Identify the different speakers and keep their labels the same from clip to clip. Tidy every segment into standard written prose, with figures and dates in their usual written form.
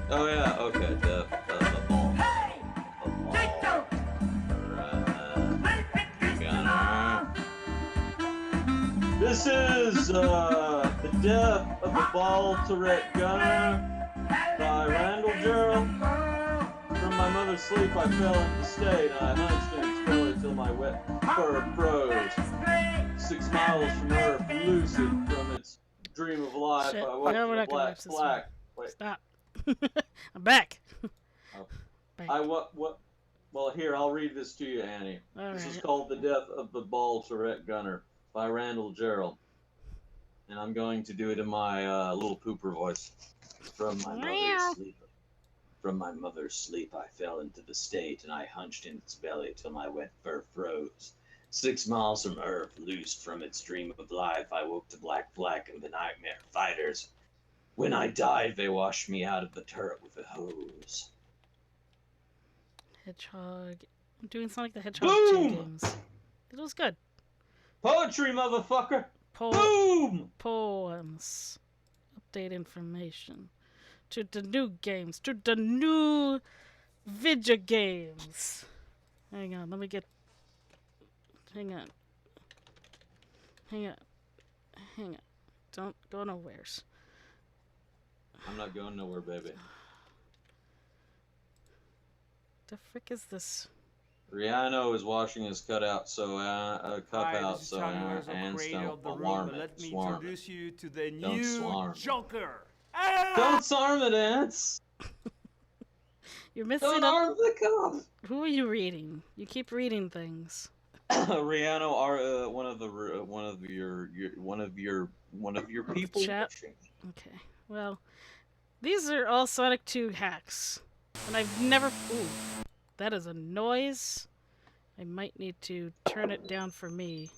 Speaker 1: Oh yeah, okay, the ball. Gunner. This is The Death of the Ball Tourette Gunner by Randall Gerald. From my mother's sleep I fell into the state, and I hunched in its belly till my wet fur froze. 6 miles from Earth, lucid from its dream of life,
Speaker 2: Shit.
Speaker 1: I woke
Speaker 2: No, we're
Speaker 1: to
Speaker 2: not gonna watch this
Speaker 1: black. Wait.
Speaker 2: Stop. I'm back.
Speaker 1: Oh.
Speaker 2: Back.
Speaker 1: Well, here, I'll read this to you, Annie.
Speaker 2: All
Speaker 1: This
Speaker 2: right.
Speaker 1: is called The Death of the Ball Tourette Gunner by Randall Gerald. And I'm going to do it in my little pooper voice. From my mother's sleep, I fell into the state, and I hunched in its belly till my wet fur froze. 6 miles from Earth, loosed from its dream of life, I woke to black and the nightmare fighters. When I died, they washed me out of the turret with a hose.
Speaker 2: Hedgehog. I'm doing Sonic the Hedgehog 2 games. It was good.
Speaker 1: Poetry, motherfucker! Boom!
Speaker 2: Poems. Update information. To the new games. To the new video games. Hang on, let me get... Hang on. Don't go nowheres.
Speaker 1: I'm not going nowhere, baby.
Speaker 2: The frick is this?
Speaker 1: Rihanna is washing his cutout, so ants don't swarm it.
Speaker 3: Let me introduce you to the
Speaker 1: Don't
Speaker 3: new
Speaker 1: swarm.
Speaker 3: Joker.
Speaker 1: Don't swarm it, ants!
Speaker 2: You're missing
Speaker 1: Don't
Speaker 2: up.
Speaker 1: arm the cop!
Speaker 2: Who are you reading? You keep reading things.
Speaker 1: Rihanna are one of your people.
Speaker 2: Chat. Okay. Well, these are all Sonic 2 hacks, and I've never. Ooh, that is a noise. I might need to turn it down for me.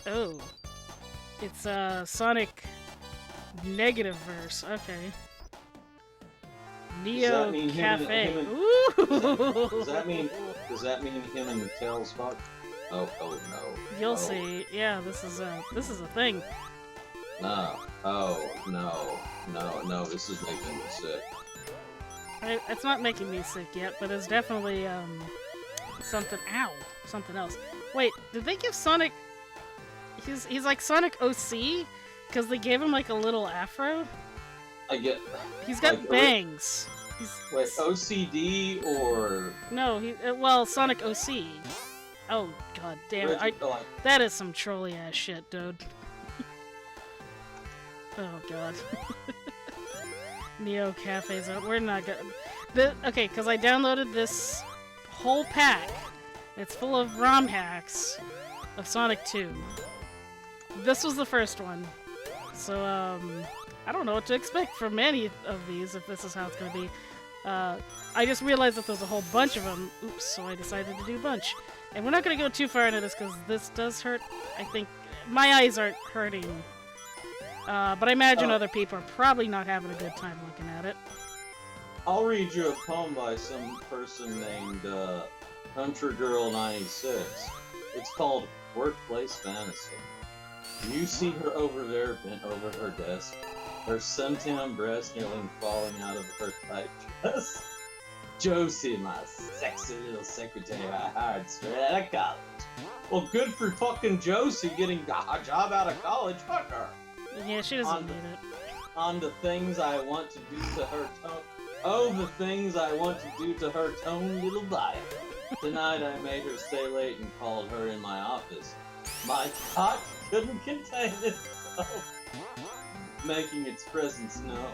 Speaker 2: Oh, it's Sonic negative verse. Okay. Neo Cafe. Ooh.
Speaker 1: Does that mean him and the tails fuck? Oh no.
Speaker 2: You'll see. Yeah, this is a thing.
Speaker 1: No. Oh no. This is making me sick.
Speaker 2: It's not making me sick yet, but it's definitely something. Ow, something else. Wait, did they give Sonic? He's like Sonic OC because they gave him like a little afro. He's got like, bangs.
Speaker 1: Wait, OCD or
Speaker 2: no? Well, Sonic OC. Oh god damn it! That is some trolly ass shit, dude. Oh god. Neo Cafe's out. We're not gonna. Okay, because I downloaded this whole pack. It's full of ROM hacks of Sonic 2. This was the first one. So, I don't know what to expect from any of these if this is how it's gonna be. I just realized that there's a whole bunch of them. Oops, so I decided to do a bunch. And we're not gonna go too far into this because this does hurt. I think my eyes aren't hurting. But I imagine other people are probably not having a good time looking at it.
Speaker 1: I'll read you a poem by some person named Country Girl 96. It's called Workplace Fantasy. You see her over there, bent over her desk, her suntan breast nearly falling out of her tight dress. Josie, my sexy little secretary I hired straight out of college. Well, good for fucking Josie getting a job out of college. Fuck her.
Speaker 2: Yeah, she doesn't need it.
Speaker 1: On the things I want to do to her tone. Oh, the things I want to do to her tone little body. Tonight I made her stay late and called her in my office. My cock couldn't contain itself, making its presence known.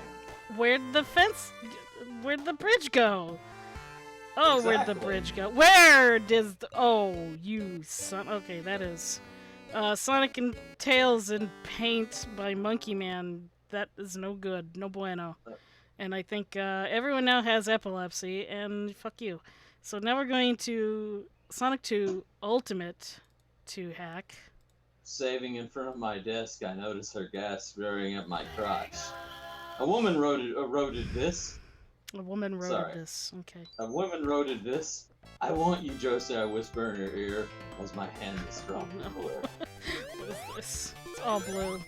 Speaker 2: Where'd the bridge go? Oh,
Speaker 1: Exactly.
Speaker 2: Where'd the bridge go? Where does oh, you son. Okay, that is. Sonic and Tails in Paint by Monkey Man. That is no good. No bueno. And I think everyone now has epilepsy, and fuck you. So now we're going to Sonic 2 Ultimate 2 hack.
Speaker 1: Saving in front of my desk, I noticed her gas rearing at my crotch. A woman wrote this.
Speaker 2: A woman wrote this. Okay.
Speaker 1: A woman wrote this. I want you, Josie, I whisper in her ear as my hand is dropped in the air.
Speaker 2: What is this? It's all blue.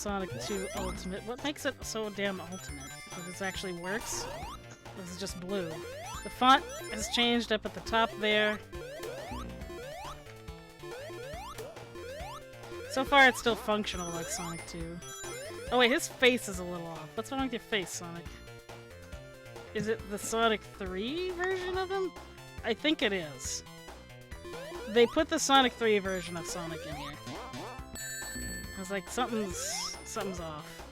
Speaker 2: Sonic 2 Ultimate. What makes it so damn ultimate? That this actually works? This is just blue. The font has changed up at the top there. So far, it's still functional like Sonic 2. Oh wait, his face is a little off. What's wrong with your face, Sonic? Is it the Sonic 3 version of him? I think it is. They put the Sonic 3 version of Sonic in here. I was like, something's off.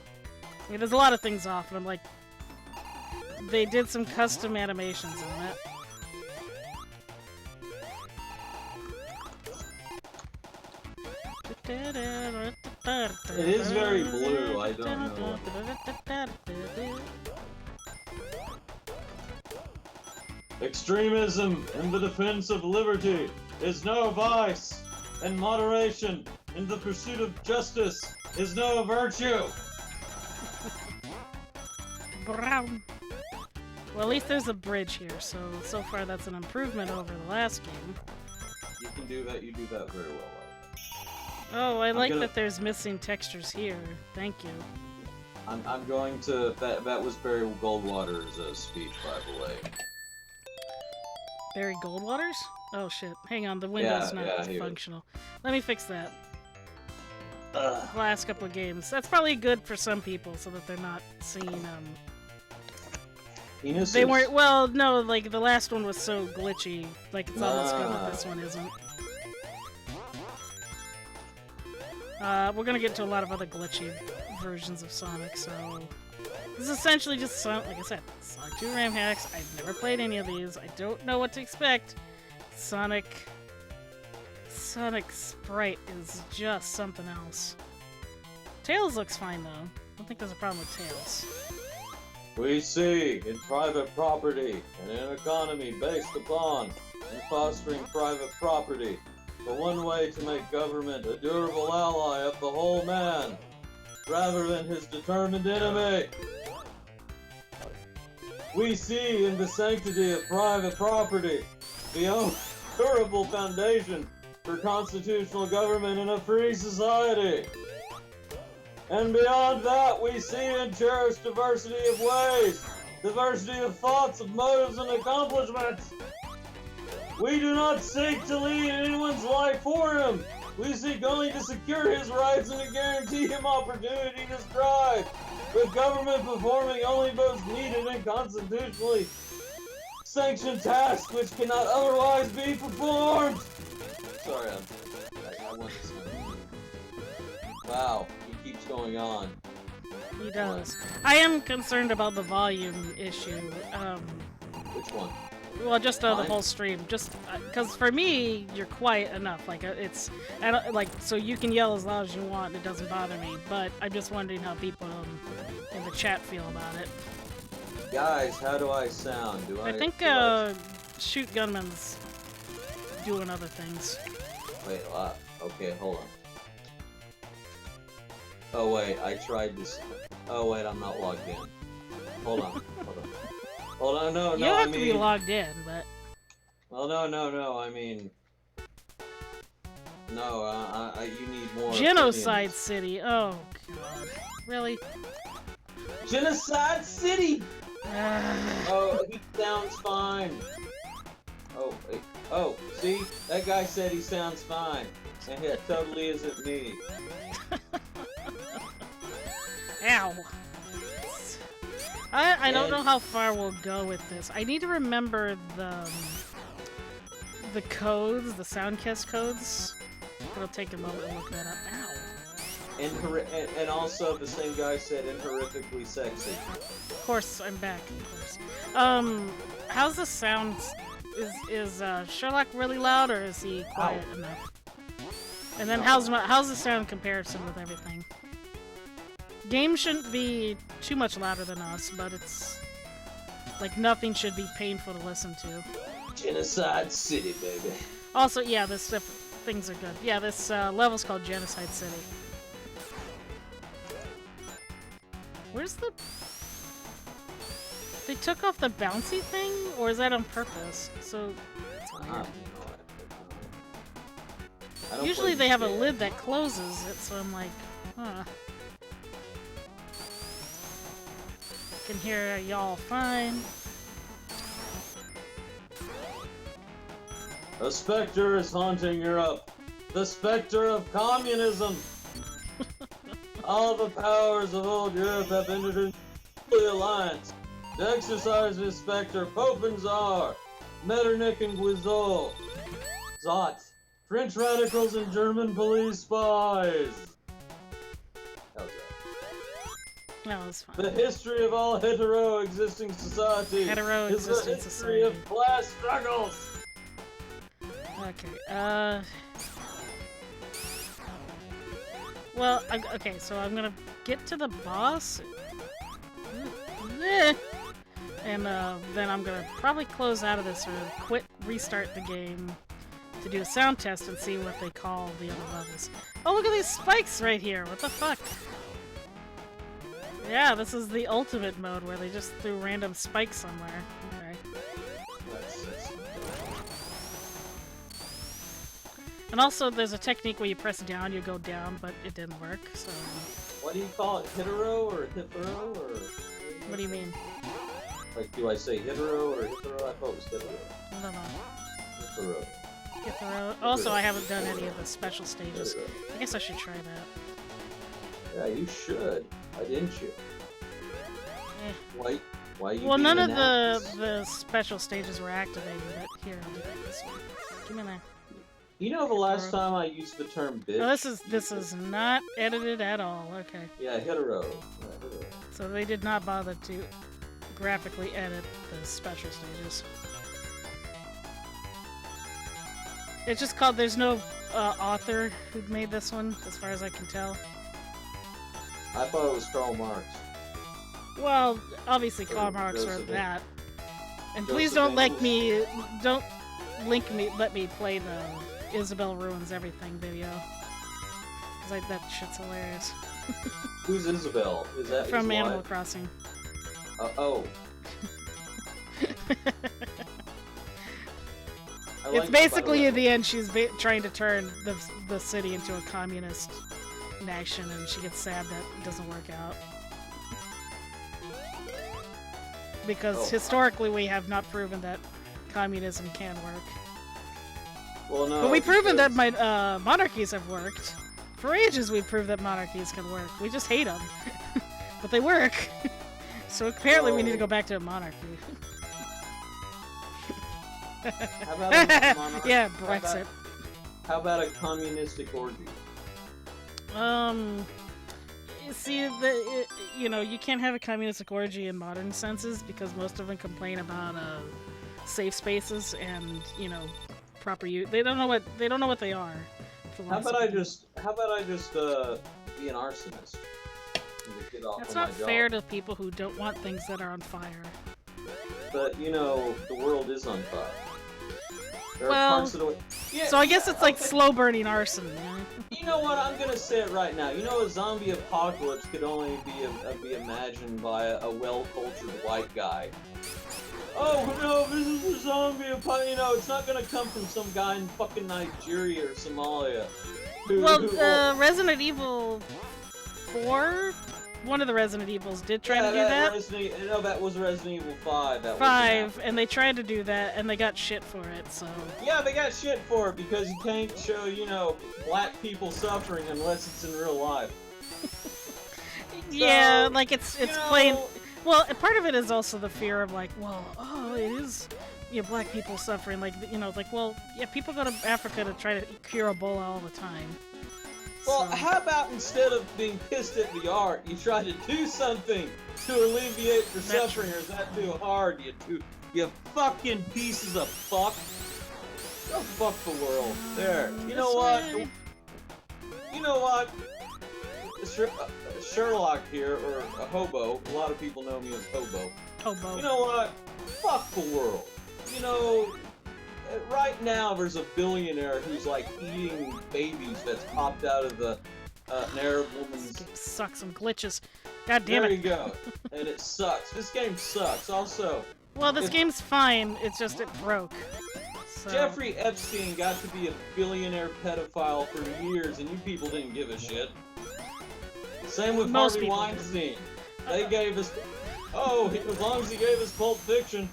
Speaker 2: I mean, there's a lot of things off, and I'm like, they did some custom animations on it.
Speaker 1: It is very blue, I don't know. Extremism in the defense of liberty is no vice, and moderation in the pursuit of justice is no virtue.
Speaker 2: Brown. Well, at least there's a bridge here, so far that's an improvement over the last game.
Speaker 1: You can do that, you do that very well.
Speaker 2: Oh, I like that there's missing textures here. Thank you.
Speaker 1: I'm going to... That was Barry Goldwater's speech, by the way.
Speaker 2: Barry Goldwater's? Oh shit. Hang on, the window's not functional. Let me fix that. The last couple of games. That's probably good for some people, so that they're not seeing,
Speaker 1: Penises?
Speaker 2: They weren't... Well, no, like, the last one was so glitchy. Like, it's almost good that this one isn't. We're gonna get to a lot of other glitchy versions of Sonic, so... This is essentially just, like I said, Sonic 2 Ram Hacks. I've never played any of these. I don't know what to expect. Sonic Sprite is just something else. Tails looks fine, though. I don't think there's a problem with Tails.
Speaker 1: We see in private property and an economy based upon and fostering private property the one way to make government a durable ally of the whole man, rather than his determined enemy. We see in the sanctity of private property the only durable foundation for constitutional government in a free society. And beyond that, we see and cherish diversity of ways, diversity of thoughts, of motives, and accomplishments. We do not seek to lead anyone's life for him. We seek only to secure his rights and to guarantee him opportunity to strive, with government performing only those needed and constitutionally sanctioned tasks which cannot otherwise be performed. Sorry, I want to say. Wow, he keeps going on.
Speaker 2: He does. I am concerned about the volume issue.
Speaker 1: Which one?
Speaker 2: Well, just the whole stream. Just because for me, you're quiet enough. Like it's, so you can yell as loud as you want. And it doesn't bother me. But I'm just wondering how people in the chat feel about it.
Speaker 1: Guys, how do I sound?
Speaker 2: I think Shoot Gunman's doing other things.
Speaker 1: Wait, okay, hold on. Oh wait, I tried this. Oh wait, I'm not logged in. Hold on, hold on. Hold on, no,
Speaker 2: you don't have to be logged in, but...
Speaker 1: Well, no, I mean... No, you need more...
Speaker 2: Genocide City, oh god. Really?
Speaker 1: Genocide City! Oh, he sounds fine. Oh, wait. Oh, see? That guy said he sounds fine. And it totally isn't me.
Speaker 2: Ow. I don't know how far we'll go with this. I need to remember the codes, the Soundcast codes. It'll take a moment to look that up. Ow.
Speaker 1: And also the same guy said and horrifically sexy.
Speaker 2: Of course, I'm back. Of course. How's the sound? Is Sherlock really loud or is he quiet enough? And then how's the sound comparison with everything? Game shouldn't be too much louder than us, but it's like nothing should be painful to listen to.
Speaker 1: Genocide City, baby.
Speaker 2: Also, yeah, things are good. Yeah, this level's called Genocide City. Where's the... They took off the bouncy thing? Or is that on purpose? So... It's weird. Usually they have a lid that closes it, so I'm like, huh. can hear y'all fine.
Speaker 1: A specter is haunting Europe. The specter of communism. All the powers of old Europe have entered into the alliance. To exercise this specter, Pope and Tsar, Metternich and Guizot, Zot, French radicals and German police spies. That was it.
Speaker 2: That was fun.
Speaker 1: The history of all hetero-existing society is the
Speaker 2: Hetero-existing
Speaker 1: history of class struggles.
Speaker 2: Okay, well, okay, so I'm gonna get to the boss. And, then I'm gonna probably close out of this or restart the game to do a sound test and see what they call the other levels. Oh, look at these spikes right here! What the fuck? Yeah, this is the ultimate mode where they just threw random spikes somewhere. Okay. And also, there's a technique where you press down, you go down, but it didn't work, so...
Speaker 1: What do you call it? Hetero or hitero or...
Speaker 2: What do you mean?
Speaker 1: Like, do I say hetero or hitero? I thought it was hetero.
Speaker 2: I don't know.
Speaker 1: Hitero.
Speaker 2: Get the road. Also, I haven't done any of the special stages. I guess I should try that.
Speaker 1: Yeah, you should. Why didn't you?
Speaker 2: Eh.
Speaker 1: Why you
Speaker 2: Well,
Speaker 1: being
Speaker 2: none of
Speaker 1: an ass?
Speaker 2: the special stages were activated, but here, I'll do it this way. Give me that.
Speaker 1: You know the last time I used the term bitch?
Speaker 2: Oh, this is not edited at all. Okay.
Speaker 1: Yeah, hetero. Yeah, hetero.
Speaker 2: So they did not bother to graphically edit the special stages. It's just called, there's no author who made this one, as far as I can tell.
Speaker 1: I thought it was Karl Marx.
Speaker 2: Well, obviously
Speaker 1: Or
Speaker 2: Karl Marx wrote
Speaker 1: Joseph
Speaker 2: that. And
Speaker 1: Joseph
Speaker 2: please don't
Speaker 1: Engels.
Speaker 2: let me play the Isabelle Ruins Everything video. Cause that shit's hilarious.
Speaker 1: Who's Isabel? Is that his
Speaker 2: From
Speaker 1: wife?
Speaker 2: Animal Crossing.
Speaker 1: Oh.
Speaker 2: It's basically at the end she's trying to turn the city into a communist nation, and she gets sad that it doesn't work out. Because historically we have not proven that communism can work.
Speaker 1: Well, no.
Speaker 2: But we've proven that monarchies have worked. For ages we've proved that monarchies can work. We just hate them. But they work. So apparently we need to go back to a monarchy.
Speaker 1: How about a monarch?
Speaker 2: Yeah, Brexit.
Speaker 1: How about a communistic orgy?
Speaker 2: See, you can't have a communistic orgy in modern senses because most of them complain about safe spaces and proper use. They don't know what they are.
Speaker 1: How about I just be an arsonist? And just get off
Speaker 2: That's
Speaker 1: of
Speaker 2: not
Speaker 1: my job?
Speaker 2: fair to people who don't want things that are on fire.
Speaker 1: But the world is on fire. There are
Speaker 2: Well,
Speaker 1: parts of the yeah,
Speaker 2: so I guess it's like
Speaker 1: okay.
Speaker 2: slow burning arson.
Speaker 1: You know what? I'm gonna say it right now. A zombie apocalypse could only be imagined by a well-cultured white guy. Oh no, this is a zombie apocalypse. It's not gonna come from some guy in fucking Nigeria or Somalia.
Speaker 2: Resident Evil 4, one of the Resident Evils did try to do that.
Speaker 1: That was Resident Evil 5. That
Speaker 2: 5, and they tried to do that, and they got shit for it. So.
Speaker 1: Yeah, they got shit for it because you can't show, black people suffering unless it's in real life.
Speaker 2: Yeah, like it's plain.
Speaker 1: know-
Speaker 2: Well, part of it is also the fear of it is, black people suffering. People go to Africa to try to cure Ebola all the time.
Speaker 1: Well,
Speaker 2: So-
Speaker 1: how about instead of being pissed at the art, you try to do something to alleviate your suffering, or is that too hard? You fucking pieces of fuck. Go fuck the world. There. You know what? You know what? Sherlock here, or a hobo. A lot of people know me as Hobo.
Speaker 2: Hobo.
Speaker 1: You know what? Fuck the world. Right now there's a billionaire who's eating babies that's popped out of an Arab woman's.
Speaker 2: Suck some glitches. God damn
Speaker 1: There
Speaker 2: it.
Speaker 1: you go. And it sucks. This game sucks. Also,
Speaker 2: Well, this game's fine. It's just it broke. So.
Speaker 1: Jeffrey Epstein got to be a billionaire pedophile for years, and you people didn't give a shit. Same with
Speaker 2: Most
Speaker 1: Harvey
Speaker 2: people
Speaker 1: Weinstein. They gave us. Oh, as long as he gave us Pulp Fiction.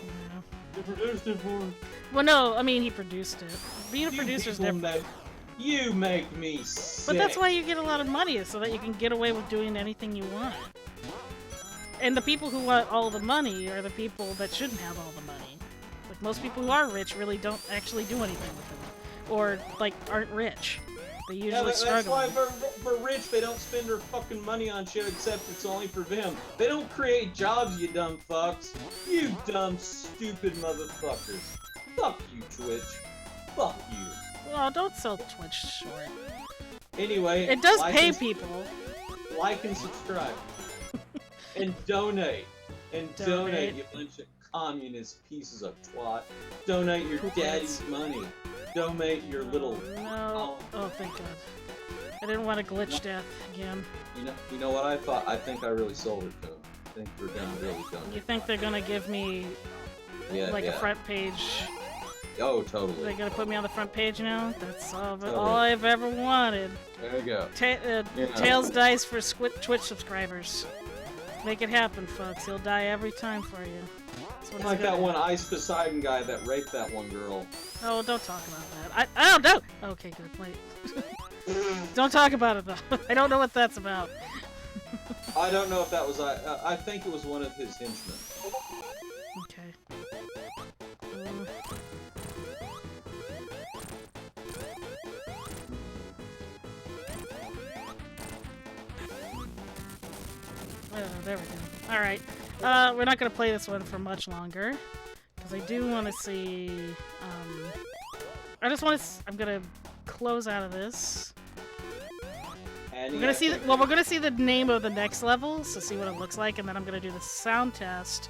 Speaker 2: Yeah.
Speaker 1: He produced it for us.
Speaker 2: Well, no, I mean he produced it. Being a
Speaker 1: You
Speaker 2: producer's
Speaker 1: people
Speaker 2: different.
Speaker 1: You make me sick.
Speaker 2: But that's why you get a lot of money, is so that you can get away with doing anything you want. And the people who want all the money are the people that shouldn't have all the money. Like most people who are rich really don't actually do anything with it, or like aren't rich. They usually struggle.
Speaker 1: That's why for rich, they don't spend their fucking money on shit except it's only for them. They don't create jobs, you dumb fucks. You dumb, stupid motherfuckers. Fuck you, Twitch. Fuck you.
Speaker 2: Well, don't sell Twitch short.
Speaker 1: Anyway,
Speaker 2: It does pay people.
Speaker 1: Like and subscribe. And donate. And donate, you bunch of communist pieces of twat. Donate your daddy's money. Donate your little...
Speaker 2: No. Oh, thank God. I didn't want to glitch death again.
Speaker 1: You know what I thought? I think I really sold it to them. I think they're gonna really donate.
Speaker 2: You think they're gonna give me a front page?
Speaker 1: Oh, totally.
Speaker 2: They're gonna put me on the front page now? That's all I've ever wanted.
Speaker 1: There you go.
Speaker 2: Tails dies for Twitch subscribers. Make it happen, folks. He'll die every time for you.
Speaker 1: Like that one Ice Poseidon guy that raped that one girl.
Speaker 2: Oh, don't talk about that. I don't know! Okay, good. Wait. Don't talk about it, though. I don't know what that's about.
Speaker 1: I don't know if that was... I think it was one of his henchmen.
Speaker 2: Okay. There we go. Alright. We're not going to play this one for much longer. Because I do want to see... I just want to... I'm going to close out of this. We're going to see... Well, we're going to see the name of the next level, so see what it looks like, and then I'm going to do the sound test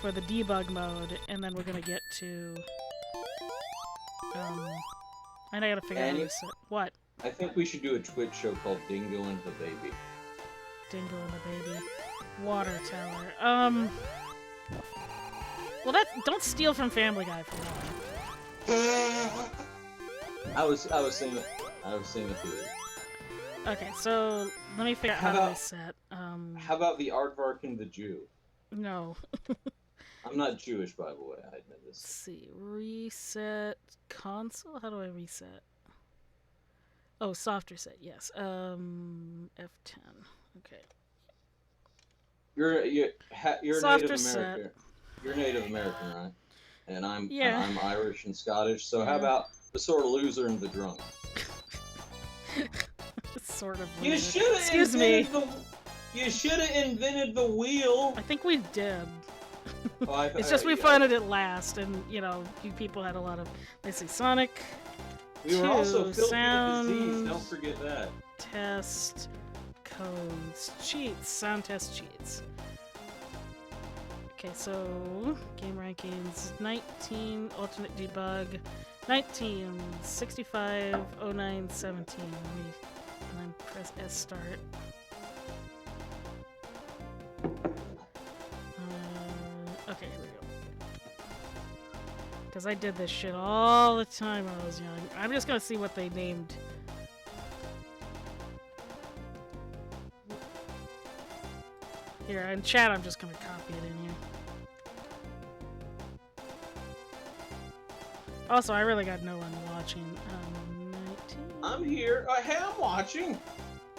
Speaker 2: for the debug mode, and then we're going to get to... and I got to figure out how to set... What?
Speaker 1: I think we should do a Twitch show called Dingo and the Baby.
Speaker 2: Dingo and the Baby. Water Tower. Well, don't steal from Family Guy for that.
Speaker 1: I was seeing it through.
Speaker 2: Okay, so let me figure out how to reset.
Speaker 1: How about the Aardvark and the Jew?
Speaker 2: No.
Speaker 1: I'm not Jewish, by the way. I admit this.
Speaker 2: Let's see. Reset console. How do I reset? Oh, soft reset. Yes. F10. Okay.
Speaker 1: You're
Speaker 2: Soft
Speaker 1: Native
Speaker 2: reset.
Speaker 1: American. You're Native American, right? And I'm Irish and Scottish. So how about the sort of loser and the drunk?
Speaker 2: Sort of.
Speaker 1: You should have.
Speaker 2: Excuse me.
Speaker 1: You should have invented the wheel.
Speaker 2: I think we did.
Speaker 1: Oh,
Speaker 2: it's just we funded it last, and you know, you people had a lot of. Let's see, Sonic.
Speaker 1: We were also filled
Speaker 2: sound
Speaker 1: with disease. Don't forget that.
Speaker 2: Test codes, cheats, sound test cheats. Okay, so game rankings 19, alternate debug 19, 65, 09, 17. And then press S start. Okay, here we go. Because I did this shit all the time when I was young. I'm just gonna see what they named. Here, in chat, I'm just gonna copy it in here. Also, I really got no one watching. 19.
Speaker 1: I'm here. Hey, I'm watching.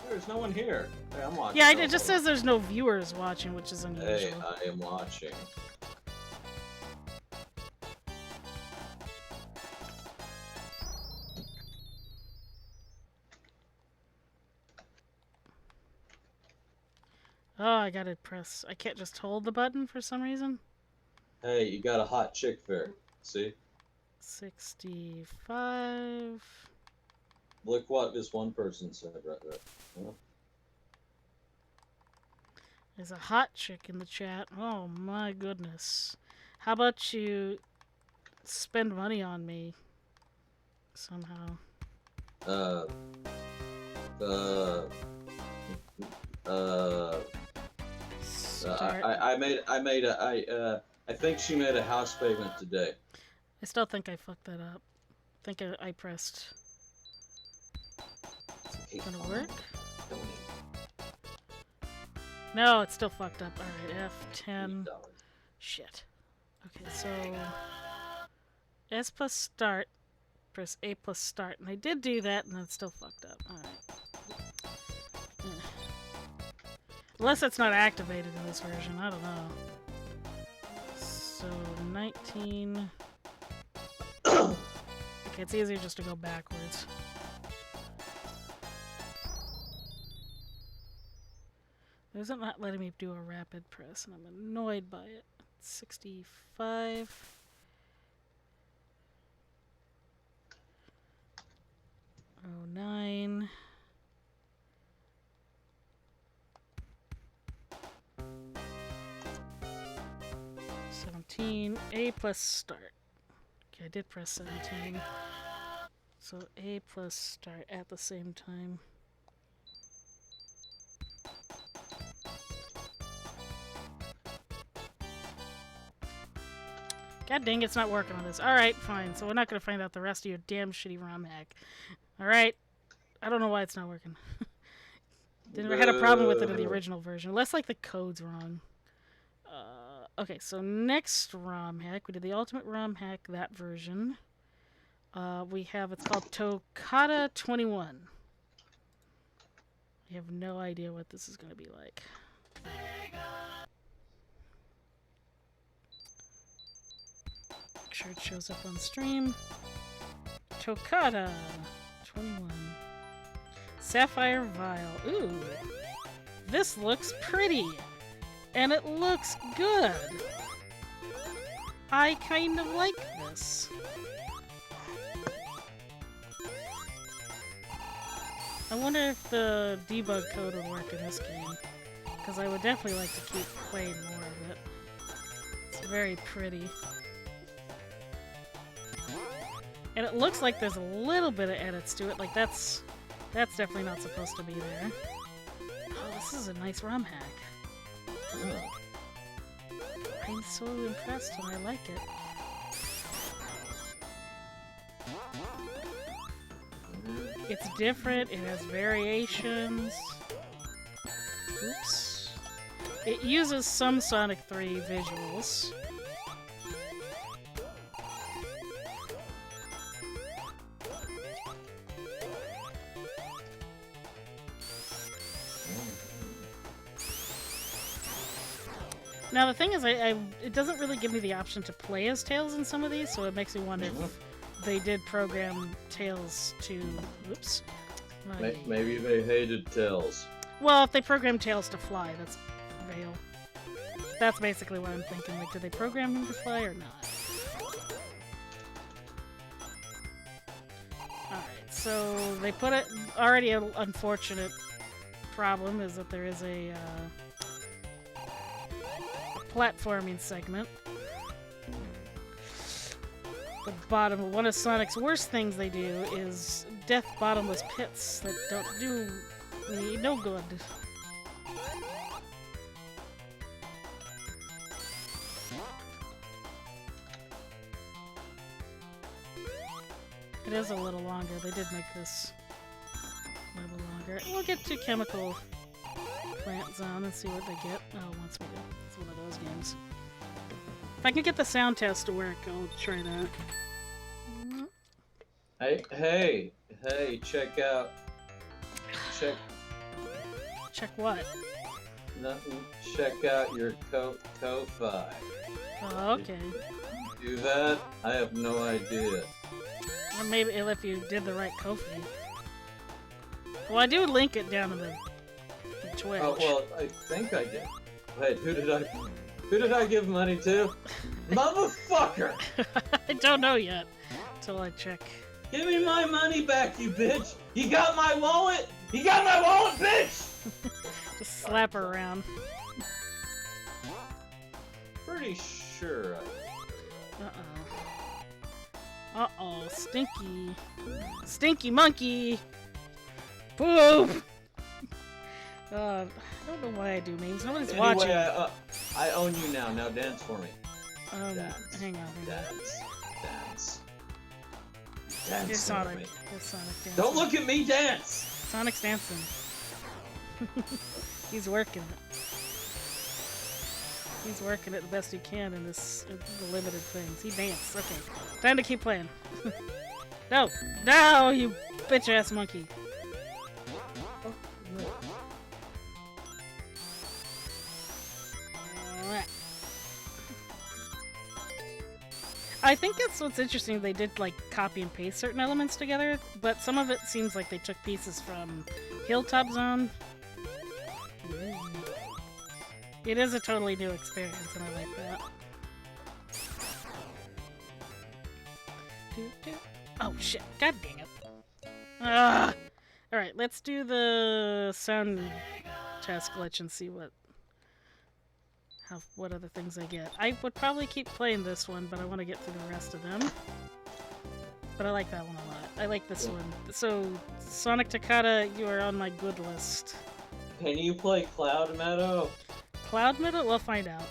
Speaker 1: There's no one here. Hey, I'm watching.
Speaker 2: Yeah, it just says there's no viewers watching, which is unusual.
Speaker 1: Hey, I am watching.
Speaker 2: Oh, I gotta press. I can't just hold the button for some reason.
Speaker 1: Hey, you got a hot chick there. See?
Speaker 2: 65.
Speaker 1: Look what this one person said right there. Huh?
Speaker 2: There's a hot chick in the chat. Oh my goodness. How about you spend money on me somehow?
Speaker 1: I think she made a house payment today.
Speaker 2: I still think I fucked that up. I think I pressed. Gonna work? No, it's still fucked up. Alright, F10.
Speaker 1: $8.
Speaker 2: Shit. Okay, so S plus start, press A plus start, and I did do that, and then it's still fucked up. Alright. Unless it's not activated in this version, I don't know. So 19. Okay, it's easier just to go backwards. Is it not letting me do a rapid press, and I'm annoyed by it. 65. Oh, 9. A plus start. Okay, I did press 17. So A plus start at the same time. God dang, it's not working on this. Alright, fine. So we're not going to find out the rest of your damn shitty ROM hack. Alright. I don't know why it's not working. Didn't had a problem with it in the original version. Unless, like, the code's wrong. Okay, so next ROM hack. We did the Ultimate ROM hack, that version. We have, it's called Toccata 21. I have no idea what this is going to be like. Make sure it shows up on stream. Toccata 21. Sapphire Vial. Ooh. This looks pretty. And it looks good. I kind of like this. I wonder if the debug code would work in this game. Because I would definitely like to keep playing more of it. It's very pretty. And it looks like there's a little bit of edits to it. Like that's definitely not supposed to be there. Oh, this is a nice ROM hack. Oh. I'm so impressed and I like it. It's different, it has variations. Oops. It uses some Sonic 3 visuals. Now the thing is, it doesn't really give me the option to play as Tails in some of these, so it makes me wonder if they did program Tails to... Oops.
Speaker 1: Maybe they hated Tails.
Speaker 2: Well, if they programmed Tails to fly, that's Veil. That's basically what I'm thinking. Like, did they program him to fly or not? Alright, so they put it... Already an unfortunate problem is that there is a platforming segment. The bottom, one of Sonic's worst things they do is death bottomless pits that don't do me no good. It is a little longer. They did make this a little longer. We'll get to Chemical Plant Zone and see what they get. Oh, once we do. It's one of those games. If I can get the sound test to work, I'll try that.
Speaker 1: Hey, check out.
Speaker 2: Check what?
Speaker 1: Nothing. Check out your Ko-Fi.
Speaker 2: Oh, okay.
Speaker 1: Did you do that? I have no idea.
Speaker 2: Or maybe if you did the right Ko-Fi. Well, I do link it down in the Twitch.
Speaker 1: Oh, well, I think I did. Wait, who did I give money to? Motherfucker!
Speaker 2: I don't know yet. Till I check.
Speaker 1: Give me my money back, you bitch! You got my wallet? You got my wallet, bitch!
Speaker 2: Just slap her around.
Speaker 1: Pretty sure I did.
Speaker 2: Uh-oh. Stinky. Stinky monkey! Poop! I don't know why I do memes. Nobody's watching.
Speaker 1: Anyway, I own you now. Now dance for me.
Speaker 2: Dance. Hang on.
Speaker 1: Dance.
Speaker 2: Here's Sonic. Here's Sonic dancing.
Speaker 1: Don't look at me, dance!
Speaker 2: Sonic's dancing. He's working it. He's working it the best he can in the limited things. He danced. Okay. Time to keep playing. No! No, you bitch-ass monkey. I think that's what's interesting. They did like copy and paste certain elements together, but some of it seems like they took pieces from Hilltop Zone. It is a totally new experience, and I like that. Oh shit! God dang it! Ah! All right, let's do the sound test glitch and see what other things I get. I would probably keep playing this one, but I want to get through the rest of them. But I like that one a lot. I like this one. So, Sonic Takata, you are on my good list.
Speaker 1: Can you play Cloud Meadow?
Speaker 2: Cloud Meadow? We'll find out.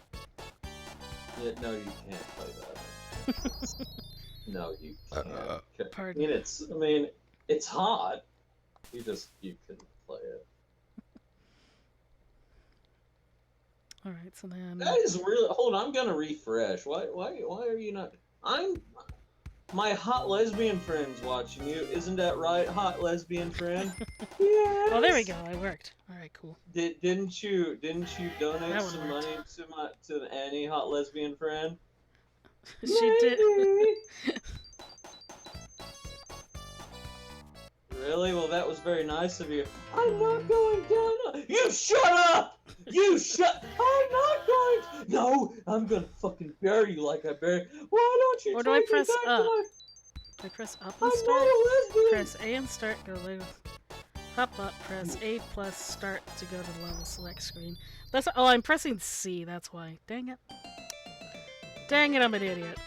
Speaker 1: Yeah, no, you can't play that. No, you can't.
Speaker 2: Pardon.
Speaker 1: I mean, it's hot. You couldn't play it.
Speaker 2: All right, so then.
Speaker 1: That is really. Hold on, I'm gonna refresh. Why are you not? My hot lesbian friend's watching you. Isn't that right, hot lesbian friend? Yes.
Speaker 2: Oh, there we go. It worked. All right, cool.
Speaker 1: Didn't you donate some money to Annie, hot lesbian friend?
Speaker 2: She did.
Speaker 1: Really? Well, that was very nice of you. I'm not going down. You shut up! You shut. I'm not going. No, I'm gonna fucking bury you like I bury. Why don't you?
Speaker 2: Or do I press up?
Speaker 1: Do
Speaker 2: I press up
Speaker 1: I'm
Speaker 2: and start?
Speaker 1: not a lesbian.
Speaker 2: Press A and start. Go later. Hop up. Press A plus start to go to the level select screen. That's. Oh, I'm pressing C. That's why. Dang it. Dang it! I'm an idiot.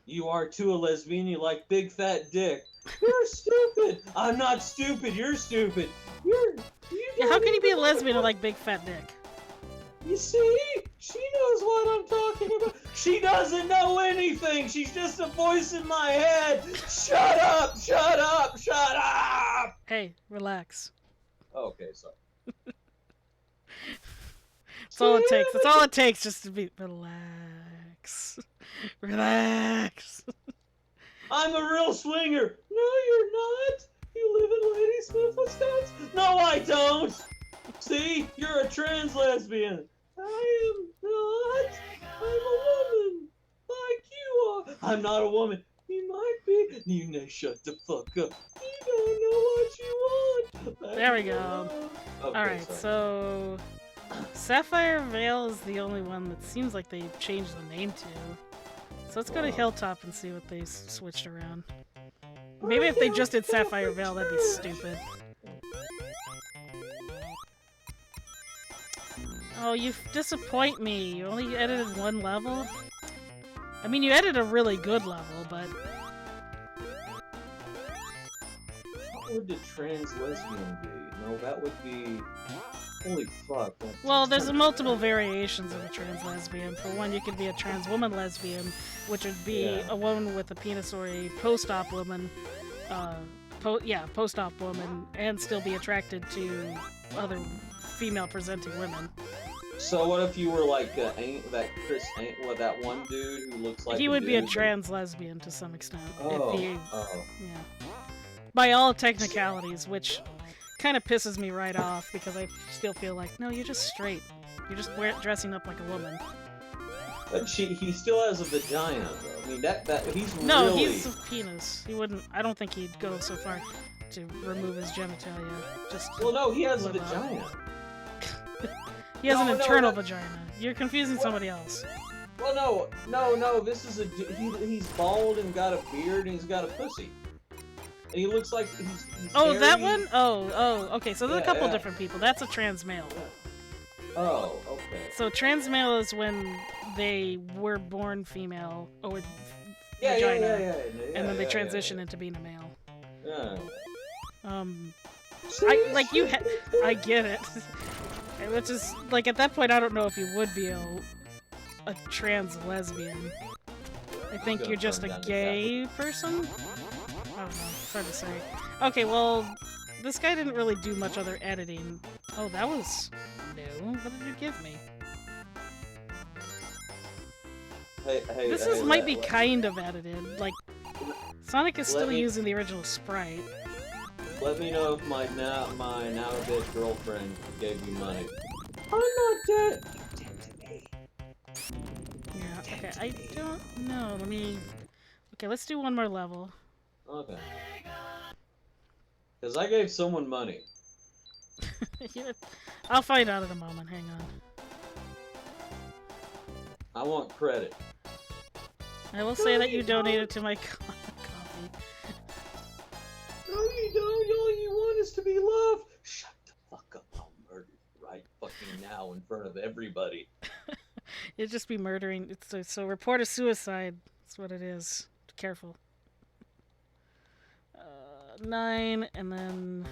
Speaker 1: You are too a lesbian. You like big fat dick. You're stupid. I'm not stupid. You're stupid.
Speaker 2: Yeah, how can you be a lesbian and like big fat dick?
Speaker 1: You see? She knows what I'm talking about. She doesn't know anything. She's just a voice in my head. Shut up! Shut up! Shut up!
Speaker 2: Hey, relax.
Speaker 1: Okay, sorry.
Speaker 2: That's all it takes. That's all it takes just to be relax. Relax.
Speaker 1: I'm a real swinger. No, you're not. You live in Ladysmith, Wisconsin. No, I don't. See, you're a trans lesbian. I am not. I'm a woman, like you are. I'm not a woman. You might be. You know, shut the fuck up. You don't know what you want.
Speaker 2: There we go.
Speaker 1: Okay,
Speaker 2: Alright,
Speaker 1: sorry.
Speaker 2: so Sapphire Vale is the only one that seems like they changed the name to. So let's go to Hilltop and see what they switched around. Maybe if they just did Sapphire Vale, that'd be stupid. Oh, you disappoint me. You only edited one level? I mean, you edited a really good level, but...
Speaker 1: What would the trans lesbian be? No, that would be... Holy fuck.
Speaker 2: Well, there's multiple variations of a trans lesbian. For one, you could be a trans woman lesbian, which would be a woman with a penis or a post-op woman. Post-op woman, and still be attracted to other female-presenting women.
Speaker 1: So what if you were like that one dude who looks like
Speaker 2: he would be a
Speaker 1: dude,
Speaker 2: trans lesbian to some extent.
Speaker 1: Oh,
Speaker 2: Yeah. By all technicalities, which kind of pisses me right off because I still feel like, no, you're just straight. You're just dressing up like a woman.
Speaker 1: But he still has a vagina, though. I mean, he's
Speaker 2: No,
Speaker 1: really...
Speaker 2: he's a penis. He wouldn't. I don't think he'd go so far to remove his genitalia.
Speaker 1: Well, no, he has a vagina.
Speaker 2: He has an internal vagina. You're confusing somebody else.
Speaker 1: Well, no. This is he's bald and got a beard and he's got a pussy. And he looks like he's
Speaker 2: Oh,
Speaker 1: hairy.
Speaker 2: that one? Oh, okay. So there's a couple different people. That's a trans male.
Speaker 1: Oh, okay.
Speaker 2: So trans male is when they were born female or with
Speaker 1: Yeah,
Speaker 2: vagina, and then they transition into being a male.
Speaker 1: Yeah.
Speaker 2: I get it. Which is like at that point, I don't know if you would be a trans lesbian. I think you're just a gay person. I don't know. It's hard to say. Okay, well, this guy didn't really do much other editing. Oh, that was new. What did you give me? This might be kind of edited. Like, Sonic is still using the original sprite.
Speaker 1: Let me know if my now dead girlfriend gave you money. I'm not dead.
Speaker 2: Yeah. Okay. I don't know. Let me. Okay. Let's do one more level.
Speaker 1: Okay. Because I gave someone money.
Speaker 2: Yeah, I'll find out in a moment. Hang on.
Speaker 1: I want credit.
Speaker 2: I will say that you donated to my coffee.
Speaker 1: No, you don't. All you want is to be loved. Shut the fuck up. I'll murder you right fucking now in front of everybody.
Speaker 2: It'd just be murdering. So report a suicide. That's what it is. Be careful. 9, and then...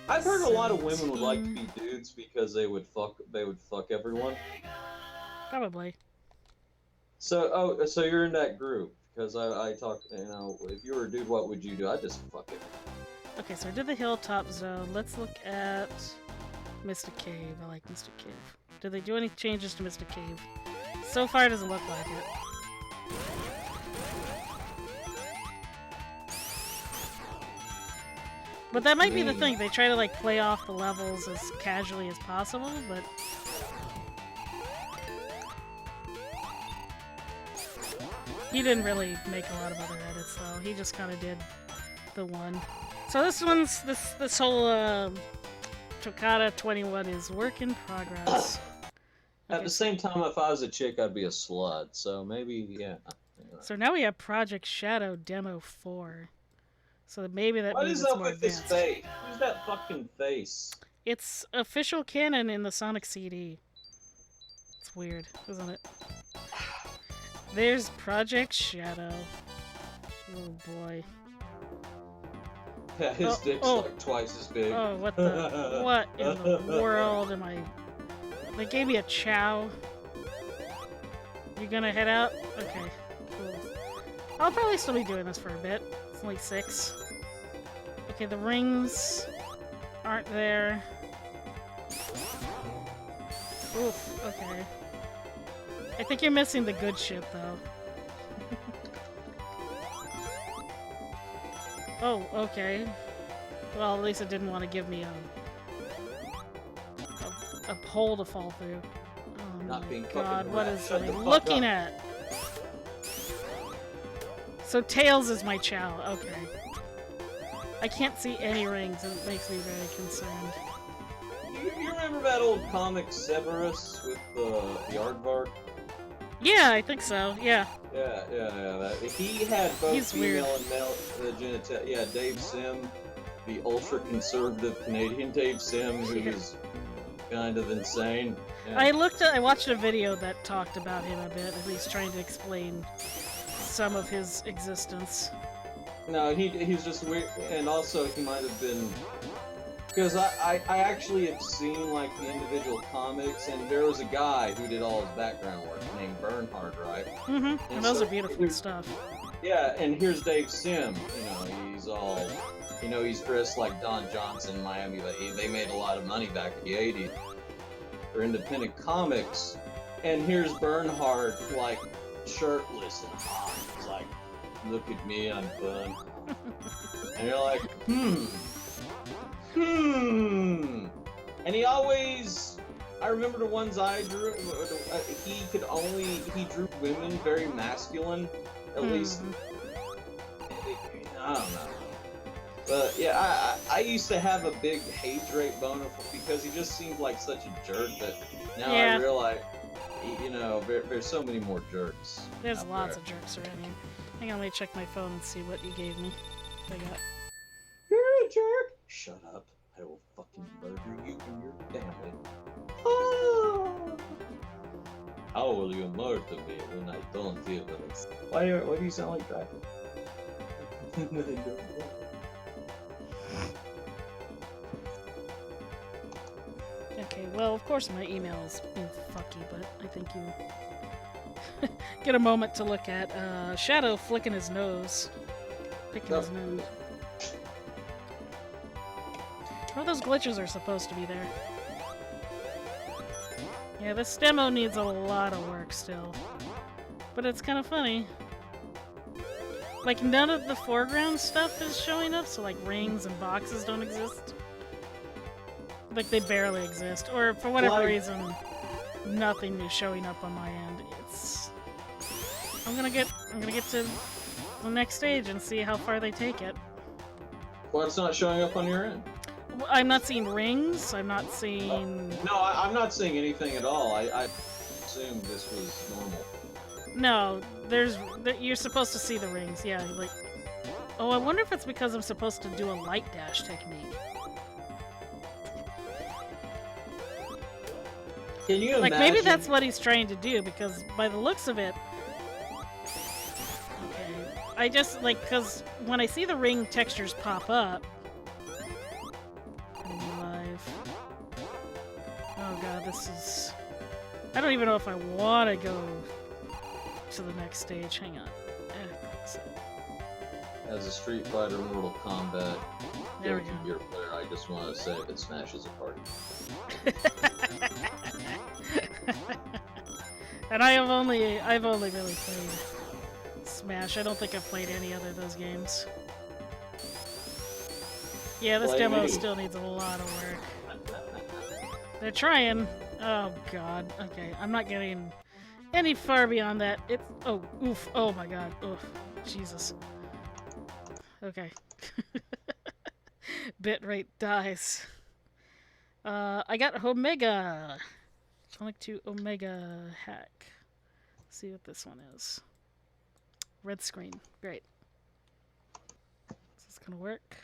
Speaker 1: I've heard
Speaker 2: 17.
Speaker 1: a lot of women would like to be dudes because they would fuck everyone.
Speaker 2: Probably.
Speaker 1: So you're in that group because I talk. If you were a dude, what would you do? I'd just fuck it.
Speaker 2: Okay, so I did the hilltop zone. Let's look at Mystic Cave. I like Mystic Cave. Did they do any changes to Mystic Cave? So far, it doesn't look like it. But that might be the thing. They try to like play off the levels as casually as possible, but he didn't really make a lot of other edits, though. He just kind of did the one. So this whole Toccata 21 is work in progress.
Speaker 1: At the same time, if I was a chick, I'd be a slut. So maybe, yeah.
Speaker 2: So now we have Project Shadow Demo 4. So maybe that means it's more advanced. What is up with this
Speaker 1: face? Who's that fucking face?
Speaker 2: It's official canon in the Sonic CD. It's weird, isn't it? There's Project Shadow. Oh boy.
Speaker 1: Yeah, his dick's like twice as big.
Speaker 2: Oh, what in the world am I... They gave me a chow. You gonna head out? Okay, cool. I'll probably still be doing this for a bit. It's only 6. Okay, the rings aren't there. Oof, okay. I think you're missing the good shit, though. Oh, okay. Well, at least it didn't want to give me a hole to fall through. Oh my god, what is I looking at? So Tails is my chow, okay. I can't see any rings and it makes me very concerned.
Speaker 1: You remember that old comic Severus with the aardvark?
Speaker 2: Yeah, I think so, yeah.
Speaker 1: Yeah. He had both female and male genitalia. Yeah, Dave Sim, the ultra-conservative Canadian Dave Sim, who was kind of insane. Yeah.
Speaker 2: I watched a video that talked about him a bit, at least trying to explain some of his existence.
Speaker 1: No, he's just weird, and also he might have been... Because I actually have seen, like, the individual comics, and there was a guy who did all his background work named Bernhard, right?
Speaker 2: Mm-hmm, and those are beautiful stuff.
Speaker 1: Yeah, and here's Dave Sim, he's all... he's dressed like Don Johnson in Miami, but they made a lot of money back in the 80s for independent comics. And here's Bernhard, like, shirtless and hot. He's like, look at me, I'm fun. And you're like, And he always... I remember the ones I drew, he drew women very masculine, at least. I don't know. But yeah, I used to have a big hate-rate boner because he just seemed like such a jerk that now I realize, there's so many more jerks.
Speaker 2: There's lots of jerks around here. Hang on, let me check my phone and see what you gave me. What I got.
Speaker 1: You're a jerk! Shut up. I will fucking murder you and your family. Oh. How will you murder me when I don't feel it? Why do you sound like that?
Speaker 2: Okay, well, of course my email is fucky, but I think you get a moment to look at Shadow flicking his nose. Picking his nose. Well, those glitches are supposed to be there. Yeah, this demo needs a lot of work still. But it's kind of funny. Like, none of the foreground stuff is showing up, so like rings and boxes don't exist. Like, they barely exist. Or for whatever reason, nothing is showing up on my end. It's... I'm gonna get to the next stage and see how far they take it.
Speaker 1: Why it's not showing up on your end?
Speaker 2: I'm not seeing rings. I'm not seeing...
Speaker 1: No, I'm not seeing anything at all. I assumed this was normal.
Speaker 2: No, you're supposed to see the rings, yeah, like... Oh, I wonder if it's because I'm supposed to do a light dash technique.
Speaker 1: Can you imagine?
Speaker 2: Like, maybe that's what he's trying to do, because by the looks of it... Okay, I just, like, because when I see the ring textures pop up... Live... Oh god, this is... I don't even know if I want to go to the next stage. Hang on.
Speaker 1: As a Street Fighter Mortal Kombat
Speaker 2: There we
Speaker 1: Guilty
Speaker 2: go.
Speaker 1: Gear player, I just want to say that Smash is a party.
Speaker 2: And I've only really played Smash. I don't think I've played any other of those games. Yeah, this demo still needs a lot of work. They're trying. Oh god. Okay, I'm not getting any far beyond that. It's oh oof. Oh my god. Oof. Jesus. Okay. Bitrate dies. I got Omega. Sonic 2 Omega hack. Let's see what this one is. Red screen. Great. Is this gonna work?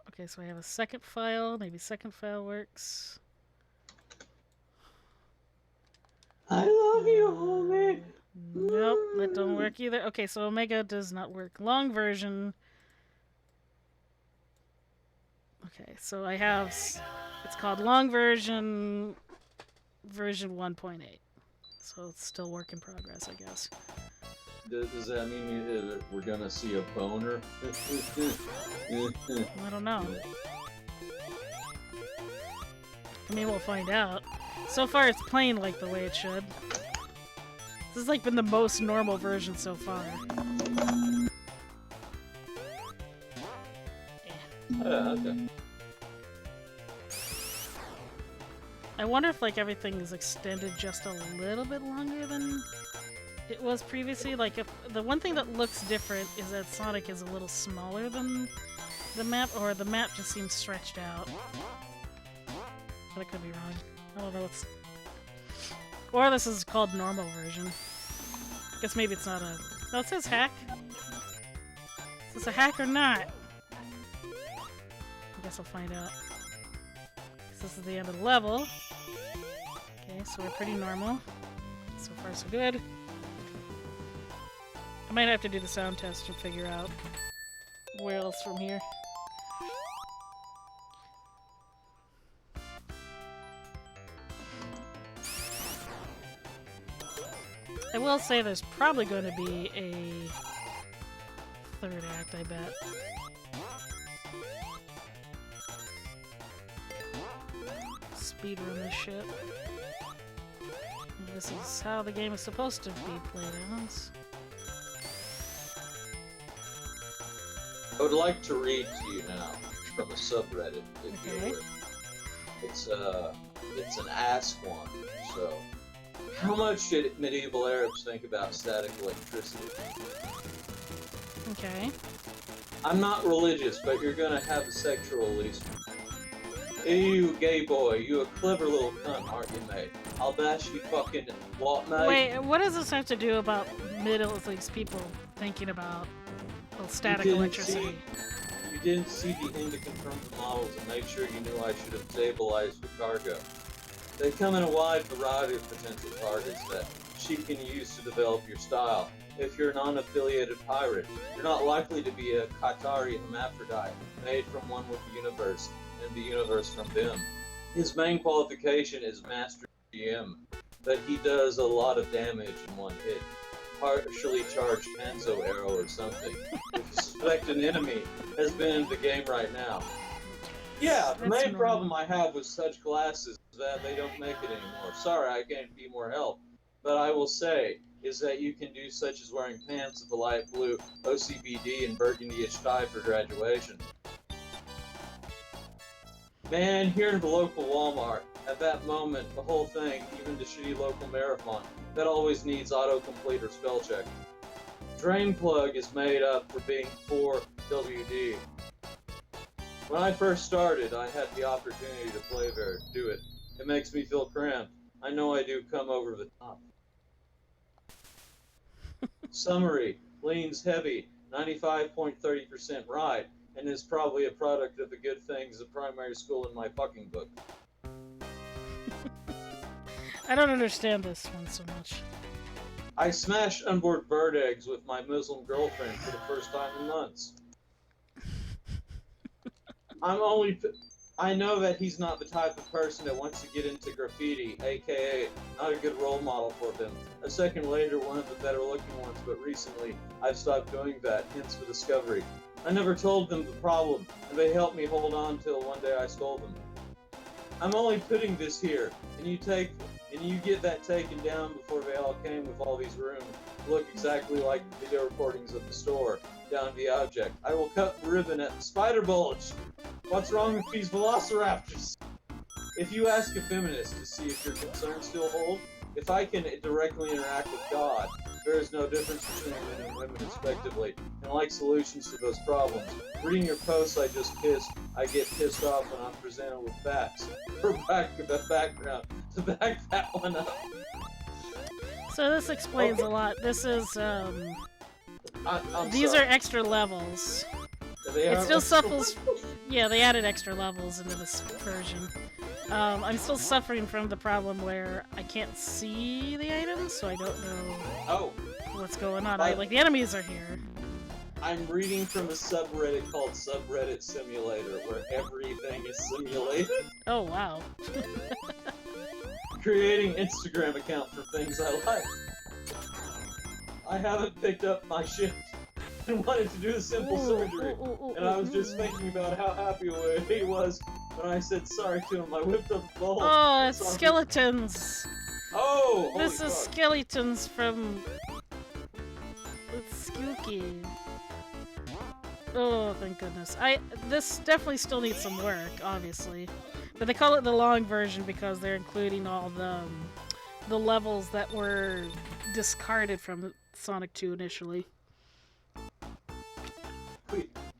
Speaker 2: Okay, so I have a second file. Maybe second file works.
Speaker 1: I love you, homie.
Speaker 2: Nope, that don't work either. Okay, so Omega does not work. Long version. Okay, so I have... It's called long version 1.8. So it's still work in progress, I guess.
Speaker 1: Does that mean we're gonna see a boner?
Speaker 2: I don't know. I mean, we'll find out. So far, it's playing like the way it should. This has like been the most normal version so far.
Speaker 1: Yeah, okay.
Speaker 2: I wonder if like everything is extended just a little bit longer than it was previously. Like, if the one thing that looks different is that Sonic is a little smaller than the map, or the map just seems stretched out. But I could be wrong. I don't know what's... Or this is called normal version. Guess maybe it's not a... No, it says hack. Is this a hack or not? I guess I'll find out. This is the end of the level. Okay, so we're pretty normal. So far, so good. I might have to do the sound test and figure out where else from here. I will say there's probably going to be a third act, I bet. Speedrun this shit. And this is how the game is supposed to be played as.
Speaker 1: I would like to read to you now from a subreddit, if you would. It's an Ask One, so... How much did medieval Arabs think about static electricity?
Speaker 2: Okay.
Speaker 1: I'm not religious, but you're gonna have a sexual release. Hey, you gay boy, you a clever little cunt, aren't you, mate? I'll bash you fucking what, mate?
Speaker 2: Wait, what does this have to do about Middle-East people thinking about static electricity?
Speaker 1: You didn't see the end to confirm the models and make sure you knew I should have stabilized the cargo. They come in a wide variety of potential targets that she can use to develop your style. If you're an unaffiliated pirate, you're not likely to be a Qatari hermaphrodite made from one with the universe and the universe from them. His main qualification is Master GM, but he does a lot of damage in one hit. Partially charged Hanzo arrow or something. If you suspect an enemy has been in the game right now. Yeah, the main problem I have with such glasses is that they don't make it anymore. Sorry, I can't be more help. but I will say is that you can do such as wearing pants of a light blue OCBD and burgundy-ish tie for graduation. Man, here in the local Walmart, at that moment, the whole thing, even the shitty local marathon, that always needs autocomplete or spell check. Drain plug is made up for being 4WD. When I first started, I had the opportunity to play there, do it. It makes me feel cramped. I know I do come over the top. Summary, leans heavy, 95.30% ride, and is probably a product of the good things of primary school in my fucking book.
Speaker 2: I don't understand this one so much.
Speaker 1: I smashed onboard bird eggs with my Muslim girlfriend for the first time in months. I know that he's not the type of person that wants to get into graffiti, aka not a good role model for them. A second later, one of the better looking ones, but recently I've stopped doing that, hence the discovery. I never told them the problem, and they helped me hold on till one day I stole them. I'm only putting this here, and you get that taken down before they all came with all these rooms. Look exactly like the video recordings of the store, down to the object. I will cut the ribbon at the spider bulge. What's wrong with these velociraptors? If you ask a feminist to see if your concerns still hold, if I can directly interact with God, there is no difference between men and women respectively, and like solutions to those problems. Reading your posts I get pissed off when I'm presented with facts. For the background, to back that one up.
Speaker 2: So this explains a lot. This is, these
Speaker 1: sorry.
Speaker 2: are extra levels.
Speaker 1: They
Speaker 2: It
Speaker 1: are
Speaker 2: still
Speaker 1: extra
Speaker 2: suffers.
Speaker 1: levels.
Speaker 2: Yeah, they added extra levels into this version. I'm still suffering from the problem where I can't see the items, so I don't know
Speaker 1: Oh,
Speaker 2: what's going on.
Speaker 1: But-
Speaker 2: Like, the enemies are here.
Speaker 1: I'm reading from a subreddit called Subreddit Simulator, where everything is simulated.
Speaker 2: Oh, wow.
Speaker 1: Creating Instagram account for things I like. I haven't picked up my shift and wanted to do the simple surgery, and I was just thinking about how happy he was when I said sorry to him. I whipped up the bowl.
Speaker 2: Oh, it's
Speaker 1: Sorry.
Speaker 2: skeletons.
Speaker 1: Oh, holy
Speaker 2: This is
Speaker 1: fuck.
Speaker 2: skeletons from... It's spooky. Oh, thank goodness. This definitely still needs some work, obviously. But they call it the long version because they're including all the levels that were discarded from Sonic 2 initially.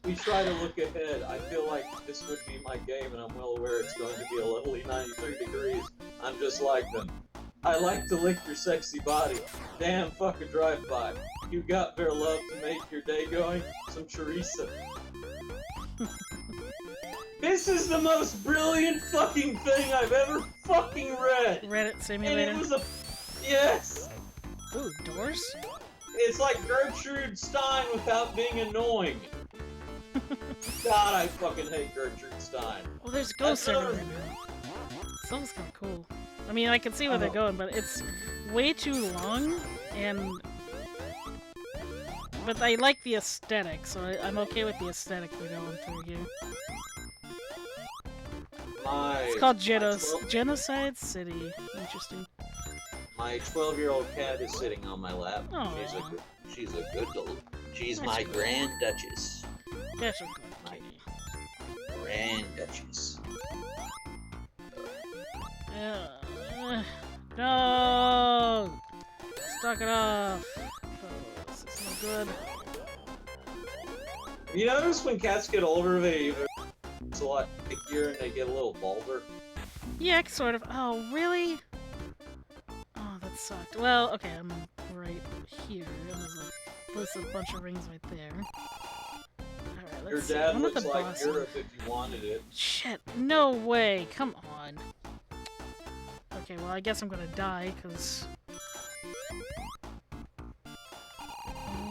Speaker 1: We try to look ahead. I feel like this would be my game, and I'm well aware it's going to be a lovely 93 degrees. I'm just like them. I like to lick your sexy body. Damn, fuck a drive-by. You got their love to make your day going? Some chorizo. This is the most brilliant fucking thing I've ever fucking read!
Speaker 2: Reddit
Speaker 1: And
Speaker 2: simulator.
Speaker 1: it was a... Yes!
Speaker 2: Ooh, doors?
Speaker 1: It's like Gertrude Stein without being annoying. God, I fucking hate Gertrude Stein.
Speaker 2: Well, there's ghosts
Speaker 1: That's
Speaker 2: everywhere now. Sounds kind of cool. I mean, I can see where they're going, but it's way too long, and... But I like the aesthetic, so I'm okay with the aesthetic we're going through here. It's called Genocide City. Interesting.
Speaker 1: My 12-year-old cat is sitting on my lap.
Speaker 2: Aw.
Speaker 1: She's a good little. She's
Speaker 2: That's
Speaker 1: my
Speaker 2: cool.
Speaker 1: Grand Duchess.
Speaker 2: That's a good
Speaker 1: My-
Speaker 2: kitty.
Speaker 1: Grand Duchess.
Speaker 2: No! Stock it off! Oh, this is no good.
Speaker 1: You notice when cats get older, it's a lot pickier and they get a little balder.
Speaker 2: Yeah, sort of. Oh, really? Oh, that sucked. Well, okay, I'm right here. And there's a bunch of rings right there. Alright, let's
Speaker 1: Your
Speaker 2: see.
Speaker 1: dad
Speaker 2: One of
Speaker 1: looks
Speaker 2: the
Speaker 1: like
Speaker 2: bosses.
Speaker 1: Europe if you wanted it.
Speaker 2: Shit, no way! Come on. Okay, well, I guess I'm gonna die, because...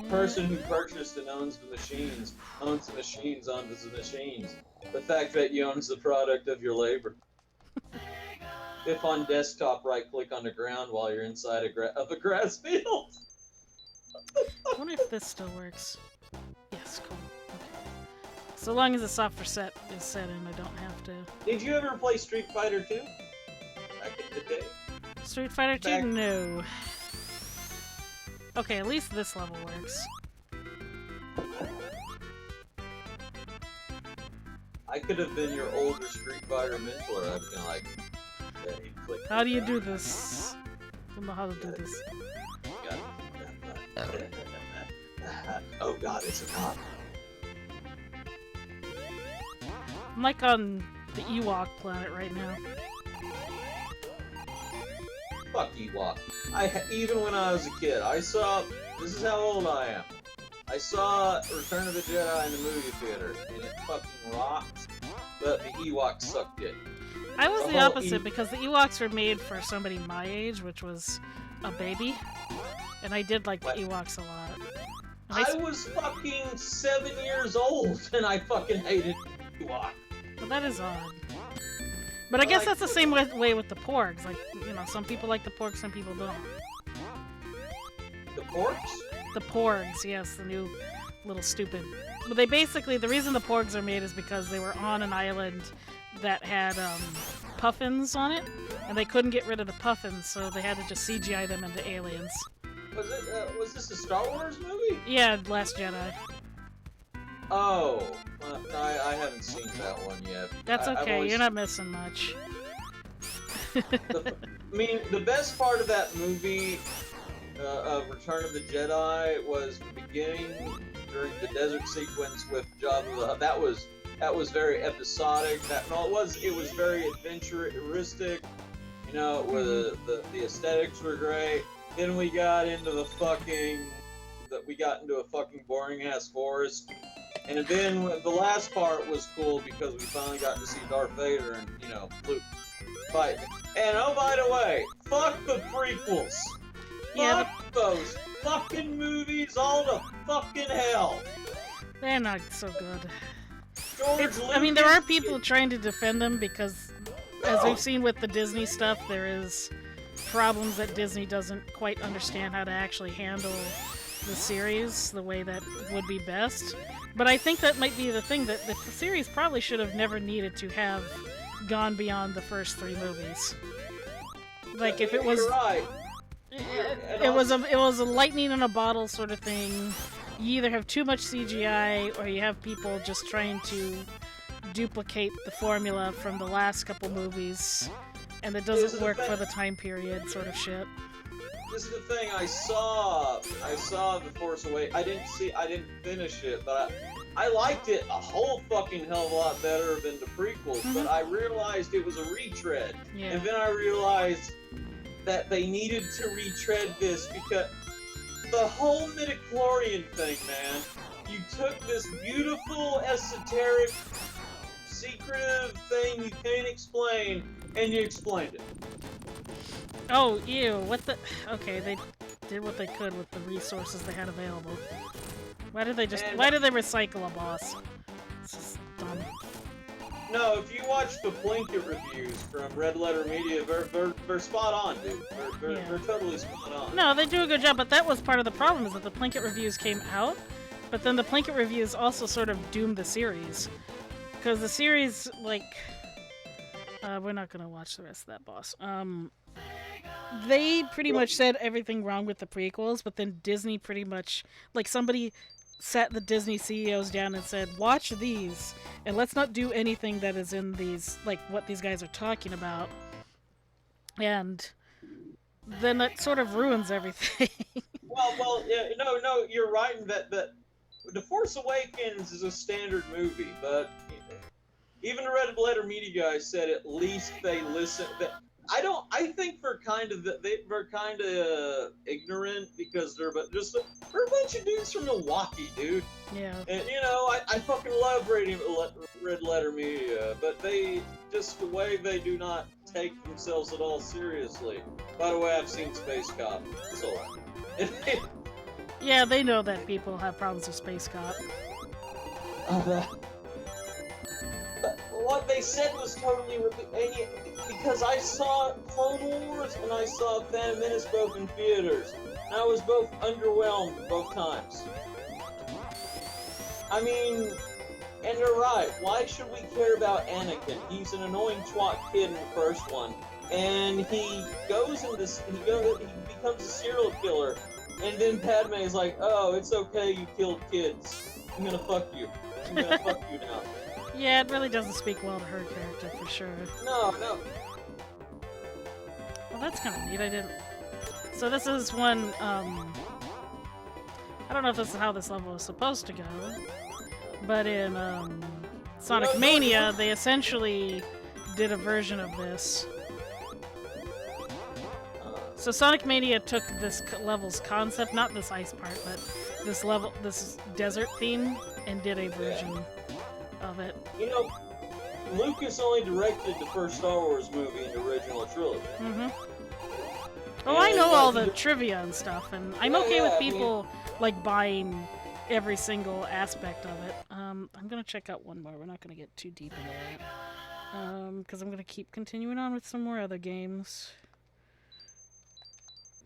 Speaker 1: Person who purchased and owns the machines owns the machines the machines. The fact that you owns the product of your labor. If on desktop, right-click on the ground while you're inside of a grass field.
Speaker 2: I wonder if this still works. Yes, cool. Okay. So long as the software set is set in, I don't have to...
Speaker 1: Did you ever play Street Fighter 2? Back in the day.
Speaker 2: Street Fighter 2?
Speaker 1: Back-
Speaker 2: No. Okay, at least this level works.
Speaker 1: I could have been your older Street Fighter mentor. I'd been like, yeah, you click.
Speaker 2: How do you do this? I don't know how to do this.
Speaker 1: Oh god, it's a cop.
Speaker 2: I'm like on the Ewok planet right now.
Speaker 1: Fuck Ewok. Even when I was a kid, I saw. This is how old I am. I saw Return of the Jedi in the movie theater, and it fucking rocked. But the Ewoks sucked it.
Speaker 2: I was the opposite because the Ewoks were made for somebody my age, which was a baby, and I did like the Ewoks a lot.
Speaker 1: I was fucking 7 years old, and I fucking hated Ewok.
Speaker 2: Well, that is odd. But I guess that's the same way with the Porgs. Like, you know, some people like the Porgs, some people don't.
Speaker 1: The Porgs?
Speaker 2: The Porgs, yes, the new little stupid. But they basically, the reason the Porgs are made is because they were on an island that had puffins on it, and they couldn't get rid of the puffins, so they had to just CGI them into aliens.
Speaker 1: Was this a Star Wars movie?
Speaker 2: Yeah, Last Jedi.
Speaker 1: Oh, I haven't seen that one yet.
Speaker 2: That's okay, you're not missing much.
Speaker 1: I mean, the best part of that movie, of Return of the Jedi, was the beginning during the desert sequence with Jabba the Hutt. That was very episodic. It was very adventuristic. You know, where the aesthetics were great. Then we got into a fucking boring ass forest. And then the last part was cool because we finally got to see Darth Vader and, you know, Luke fight. And oh, by the way, fuck the prequels.
Speaker 2: Yeah,
Speaker 1: fuck those fucking movies all to fucking hell.
Speaker 2: They're not so good.
Speaker 1: I
Speaker 2: mean, there are people trying to defend them because, as we've seen with the Disney stuff, there is problems that Disney doesn't quite understand how to actually handle the series the way that would be best. But I think that might be the thing, that the series probably should have never needed to have gone beyond the first 3 movies. Like, if it was...
Speaker 1: You're right.
Speaker 2: It was a lightning in a bottle sort of thing. You either have too much CGI, or you have people just trying to duplicate the formula from the last couple movies, and it doesn't work for the time period sort of shit.
Speaker 1: This is the thing, I saw The Force Awakens. I didn't finish it, but I liked it a whole fucking hell of a lot better than the prequels, but I realized it was a retread.
Speaker 2: Yeah.
Speaker 1: And then I realized that they needed to retread this because the whole midichlorian thing, man, you took this beautiful, esoteric, secretive thing you can't explain, and you explained it.
Speaker 2: Oh, ew, what the... Okay, they did what they could with the resources they had available. Why did they recycle a boss? It's just dumb.
Speaker 1: No, if you watch the Plinkett reviews from Red Letter Media, they're spot on, dude. They're totally spot on.
Speaker 2: No, they do a good job, but that was part of the problem, is that the Plinkett reviews came out, but then the Plinkett reviews also sort of doomed the series. Because the series, like... we're not gonna watch the rest of that boss. They pretty much said everything wrong with the prequels, but then Disney pretty much... Like, somebody sat the Disney CEOs down and said, watch these, and let's not do anything that is in these, like, what these guys are talking about. And then that sort of ruins everything.
Speaker 1: Well, yeah, no, you're right in that The Force Awakens is a standard movie, but even the Red Letter Media guys said at least they listen. I think they're kind of ignorant because they're a bunch of dudes from Milwaukee, dude.
Speaker 2: Yeah.
Speaker 1: And you know, I fucking love Red Letter Media, but they just the way they do not take themselves at all seriously. By the way, I've seen Space Cop. It's alright.
Speaker 2: Yeah, they know that people have problems with Space Cop.
Speaker 1: But what they said was totally because I saw Clone Wars and I saw Phantom Menace both in theaters, and I was both underwhelmed both times. I mean, and they're right. Why should we care about Anakin? He's an annoying twat kid in the first one, and he becomes a serial killer And then Padme's like, oh, it's okay, you killed kids. I'm gonna fuck you. I'm gonna fuck you now.
Speaker 2: Yeah, it really doesn't speak well to her character for sure.
Speaker 1: No.
Speaker 2: Well, that's kind of neat. I didn't. So this is one. I don't know if this is how this level is supposed to go, but in Sonic Mania, they essentially did a version of this. So Sonic Mania took this level's concept, not this ice part, but this desert theme, and did a version of it.
Speaker 1: You know, Lucas only directed the first Star Wars movie in the original trilogy.
Speaker 2: Mm-hmm. Oh, I know all the trivia and stuff, and I'm okay with people like buying every single aspect of it. I'm gonna check out one more. We're not gonna get too deep into that, because I'm gonna keep continuing on with some more other games.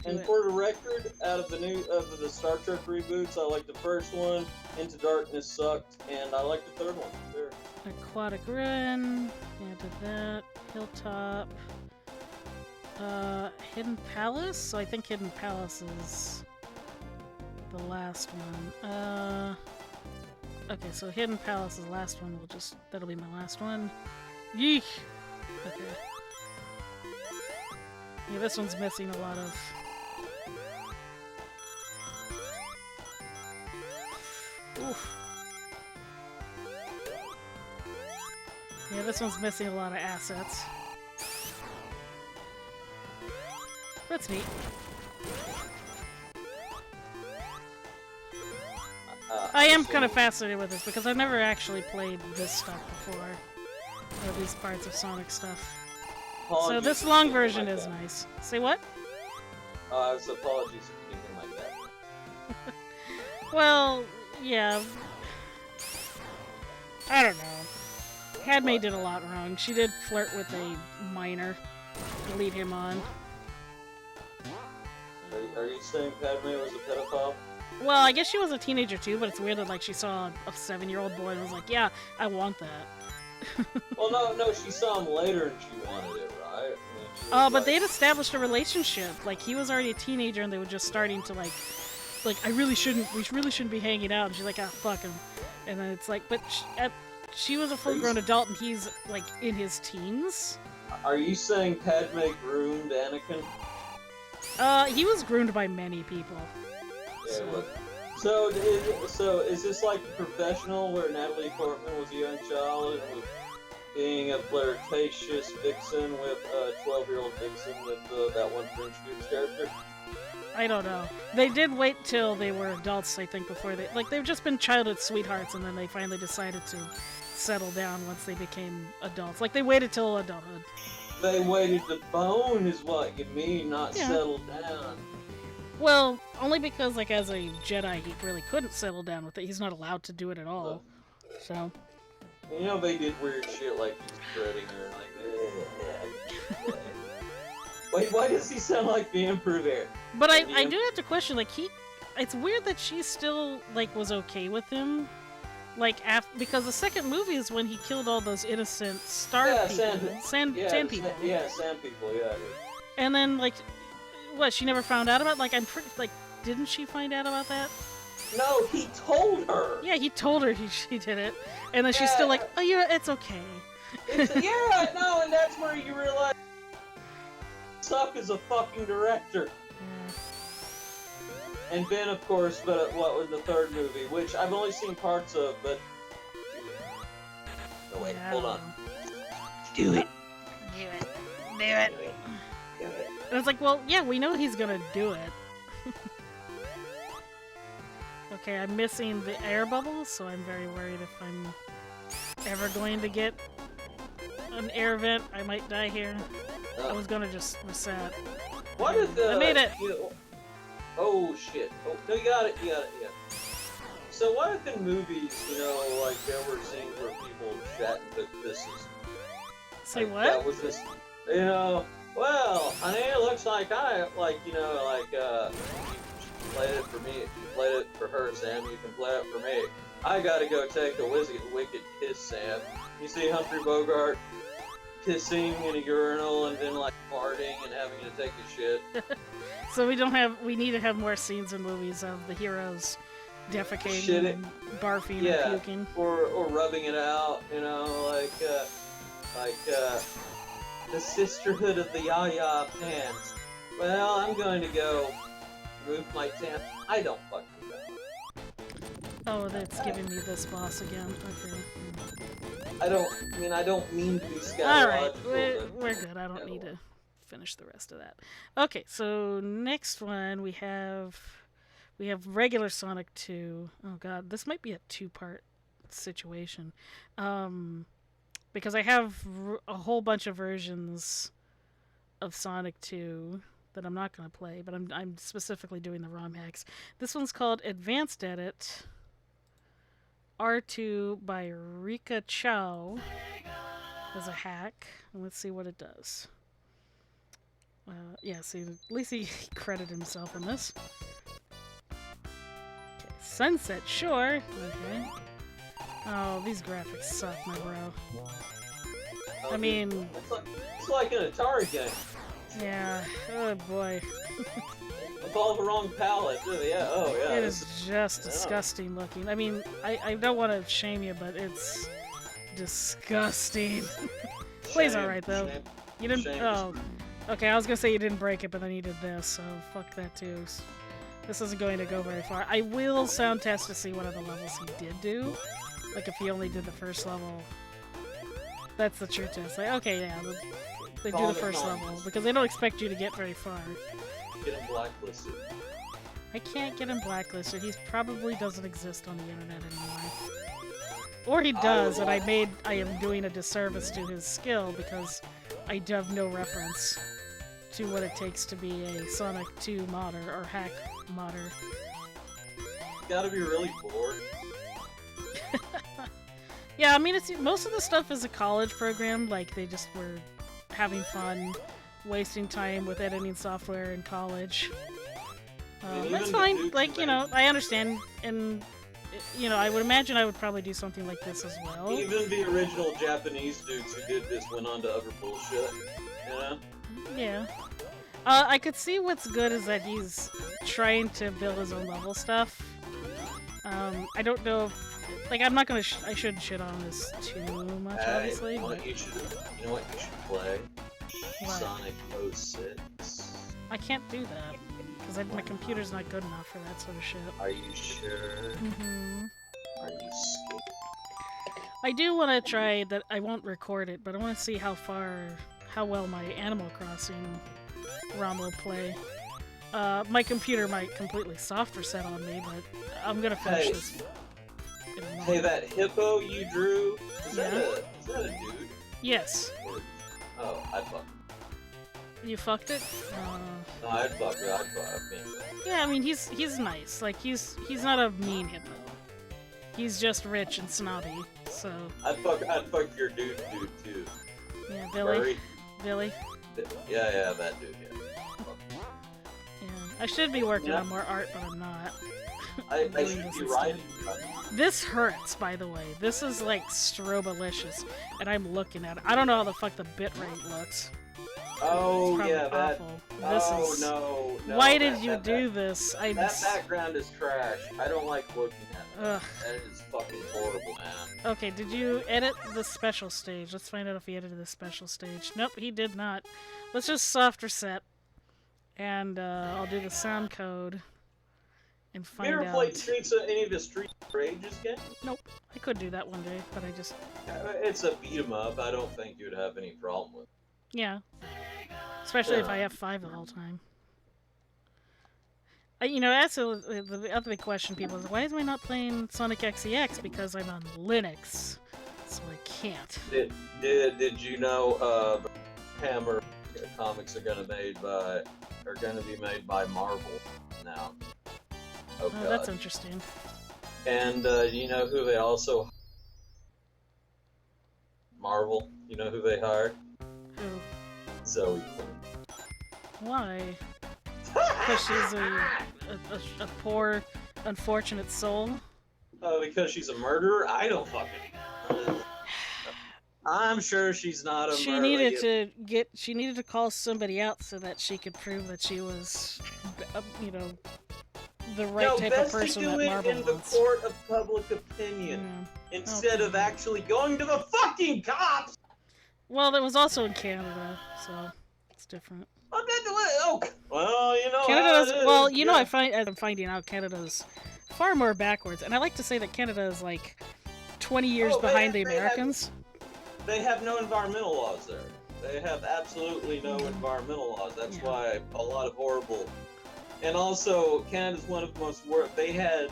Speaker 1: And for the record, out of the Star Trek reboots, I like the first one. Into Darkness sucked, and I like the third one. Sure.
Speaker 2: Aquatic Run. Yeah, did that. Hilltop. Hidden Palace. So I think Hidden Palace is the last one. Okay, so Hidden Palace is the last one. That'll be my last one. Yeesh. Okay. Yeah, this one's missing a lot of. Oof. Yeah, this one's missing a lot of assets. That's neat. I am kind of fascinated with this because I've never actually played this stuff before. Or these parts of Sonic stuff. So this long version is nice. Say what?
Speaker 1: I was apologies for thinking like that.
Speaker 2: Well, yeah. I don't know. Padme did a lot wrong. She did flirt with a minor to lead him on.
Speaker 1: Are you saying Padme was a pedophile?
Speaker 2: Well, I guess she was a teenager too, but it's weird that like she saw a 7-year-old boy and was like, yeah, I want that.
Speaker 1: Well, no, she saw him later and she wanted it, right?
Speaker 2: But they had established a relationship. Like, he was already a teenager and they were just starting to like, we really shouldn't be hanging out. And she's like, ah, fuck him. And then it's like, but she was a full-grown adult and he's like in his teens.
Speaker 1: Are you saying Padme groomed Anakin?
Speaker 2: He was groomed by many people.
Speaker 1: Yeah, so is this like professional where Natalie Portman was a young child and was being a flirtatious vixen with a 12-year-old vixen with that one French dude's character?
Speaker 2: I don't know. They did wait till they were adults, I think, before they've just been childhood sweethearts, and then they finally decided to settle down once they became adults. Like, they waited till adulthood.
Speaker 1: They waited to bone is what you mean, not settle down.
Speaker 2: Well, only because, like, as a Jedi, he really couldn't settle down with it. He's not allowed to do it at all. So.
Speaker 1: You know, they did weird shit like he's threading her, like, Wait, why does he sound like the Emperor there?
Speaker 2: But I do have to question, like, it's weird that she still, like, was okay with him. Like, because the second movie is when he killed all those innocent star people. Sand people.
Speaker 1: Yeah, sand people, yeah.
Speaker 2: And then, like, what, she never found out about? Like, I'm pretty, like, didn't she find out about that?
Speaker 1: No, he told her!
Speaker 2: Yeah, he told her she did it. And then she's still like, oh, yeah, it's okay.
Speaker 1: And that's where you realize suck as a fucking director.
Speaker 2: Yeah.
Speaker 1: And then, of course, what was the third movie, which I've only seen parts of, but... No, wait, hold on. Do it.
Speaker 2: Do it. And it's like, well, yeah, we know he's gonna do it. Okay, I'm missing the air bubbles, so I'm very worried if I'm ever going to get an air vent. I might die here. I was gonna just reset.
Speaker 1: What is the...
Speaker 2: I made it!
Speaker 1: Oh, shit. Oh, no, you got it. So what if in movies, like, there were scenes where people chat and took pisses?
Speaker 2: Say
Speaker 1: like,
Speaker 2: what?
Speaker 1: That was just, well, honey, it looks like played it for me. You played it for her, Sam. You can play it for me. I gotta go take a wicked kiss, Sam. You see Humphrey Bogart? pissing in a urinal and then like farting and having to take a shit.
Speaker 2: So we need to have more scenes in movies of the heroes defecating,
Speaker 1: Shitting.
Speaker 2: and barfing,
Speaker 1: Yeah,
Speaker 2: and puking.
Speaker 1: or rubbing it out, you know, like the Sisterhood of the Yaya Pants. Well, I'm going to go remove my tam. I don't fucking know.
Speaker 2: Oh, that's giving me this boss again. Okay.
Speaker 1: I don't mean to be scatological.
Speaker 2: Alright,
Speaker 1: but
Speaker 2: we're good. I don't need to finish the rest of that. Okay, so next one we have regular Sonic 2. Oh god, this might be a two-part situation. Because I have a whole bunch of versions of Sonic 2 that I'm not going to play, but I'm specifically doing the ROM hacks. This one's called Advanced Edit R2 by Rika Chow as a hack. And let's see what it does. Yeah, see, at least he credited himself in this. Okay, Sunset Shore. Okay. Oh, these graphics suck, my bro. I mean...
Speaker 1: It's like an Atari game.
Speaker 2: Yeah, oh boy.
Speaker 1: With all the wrong palette. Yeah, oh yeah.
Speaker 2: It is just disgusting looking. I mean, I don't want to shame you, but it's disgusting. Plays alright though.
Speaker 1: Shame.
Speaker 2: You didn't...
Speaker 1: Shame.
Speaker 2: Oh. Okay, I was gonna say you didn't break it, but then you did this, so fuck that too. This isn't going to go very far. I will sound test to see what other levels he did do. Like if he only did the first level. That's the true test. Like, okay, yeah, they do the first level, because they don't expect you to get very far.
Speaker 1: Get him blacklisted.
Speaker 2: I can't get him blacklisted. He probably doesn't exist on the internet anymore. Or he does, and I am doing a disservice to his skill because I have no reference to what it takes to be a Sonic 2 modder or hack modder.
Speaker 1: You gotta be really bored.
Speaker 2: Yeah, I mean, most of the stuff is a college program. Like, they just were having fun, wasting time with editing software in college. That's fine. Like, you know, I understand. And, you know, I would imagine I would probably do something like this as well.
Speaker 1: Even the original Japanese dudes who did this went on to other bullshit, you know?
Speaker 2: Yeah. I could see what's good is that he's trying to build his own level stuff. I don't know if... Like, I'm not gonna... I shouldn't shit on this too much, obviously,
Speaker 1: you know
Speaker 2: but...
Speaker 1: what you should play?
Speaker 2: What?
Speaker 1: Sonic 06.
Speaker 2: I can't do that, because my computer's not good enough for that sort of shit.
Speaker 1: Are you sure?
Speaker 2: Mm-hmm.
Speaker 1: Are you scared?
Speaker 2: I do want to try that. I won't record it, but I want to see how well my Animal Crossing ROM will play. My computer might completely soft reset on me, but I'm gonna finish this.
Speaker 1: Hey, that hippo you drew, is that a dude?
Speaker 2: Yes.
Speaker 1: Oh, I fucked.
Speaker 2: You fucked it?
Speaker 1: No, I'd fuck it.
Speaker 2: Yeah, I mean, he's nice. Like, he's not a mean hippo. He's just rich and snobby, so...
Speaker 1: I'd fuck your dude too.
Speaker 2: Yeah, Billy. Billy.
Speaker 1: Yeah, that dude, yeah.
Speaker 2: Yeah, I should be working on more art, but I'm not.
Speaker 1: I should be writing.
Speaker 2: This hurts, by the way. This is like strobalicious, and I'm looking at it. I don't know how the fuck the bitrate looks.
Speaker 1: Oh,
Speaker 2: it's
Speaker 1: yeah, that...
Speaker 2: This is...
Speaker 1: no.
Speaker 2: Why did you do this?
Speaker 1: That background is trash. I don't like looking at it.
Speaker 2: Ugh.
Speaker 1: That is fucking horrible, man.
Speaker 2: Okay, did you edit the special stage? Let's find out if he edited the special stage. Nope, he did not. Let's just soft reset, and I'll do the sound code and find out.
Speaker 1: You ever played any of the Street Rages games?
Speaker 2: Nope. I could do that one day, but I just...
Speaker 1: It's a beat 'em up. I don't think you'd have any problem with it.
Speaker 2: Yeah. Especially if I have 5 the whole time. You know, that's the other big question people is, why am I not playing Sonic XEX? Because I'm on Linux, so I can't.
Speaker 1: Did you know Hammer comics are gonna be made by Marvel now? Oh, God.
Speaker 2: That's interesting.
Speaker 1: And you know who they also... Marvel, you know who they hired?
Speaker 2: Who?
Speaker 1: Zoe Quinn.
Speaker 2: Why? Because she's a poor, unfortunate soul?
Speaker 1: Oh, because she's a murderer? I don't fucking... I'm sure she's not a
Speaker 2: She needed to call somebody out so that she could prove that she was, the right type of
Speaker 1: best to
Speaker 2: person
Speaker 1: do
Speaker 2: that
Speaker 1: it
Speaker 2: Marble
Speaker 1: in the
Speaker 2: wants.
Speaker 1: court of public opinion instead of actually going to the fucking cops.
Speaker 2: Well, it was also in Canada, so it's different.
Speaker 1: Well, you know
Speaker 2: Canada
Speaker 1: how
Speaker 2: is,
Speaker 1: it is.
Speaker 2: well, you know, I'm finding out Canada's far more backwards, and I like to say that Canada is like 20 years behind the Americans.
Speaker 1: They have no environmental laws there. They have absolutely no environmental laws. That's why a lot of horrible. And also, Canada's one of the most they had,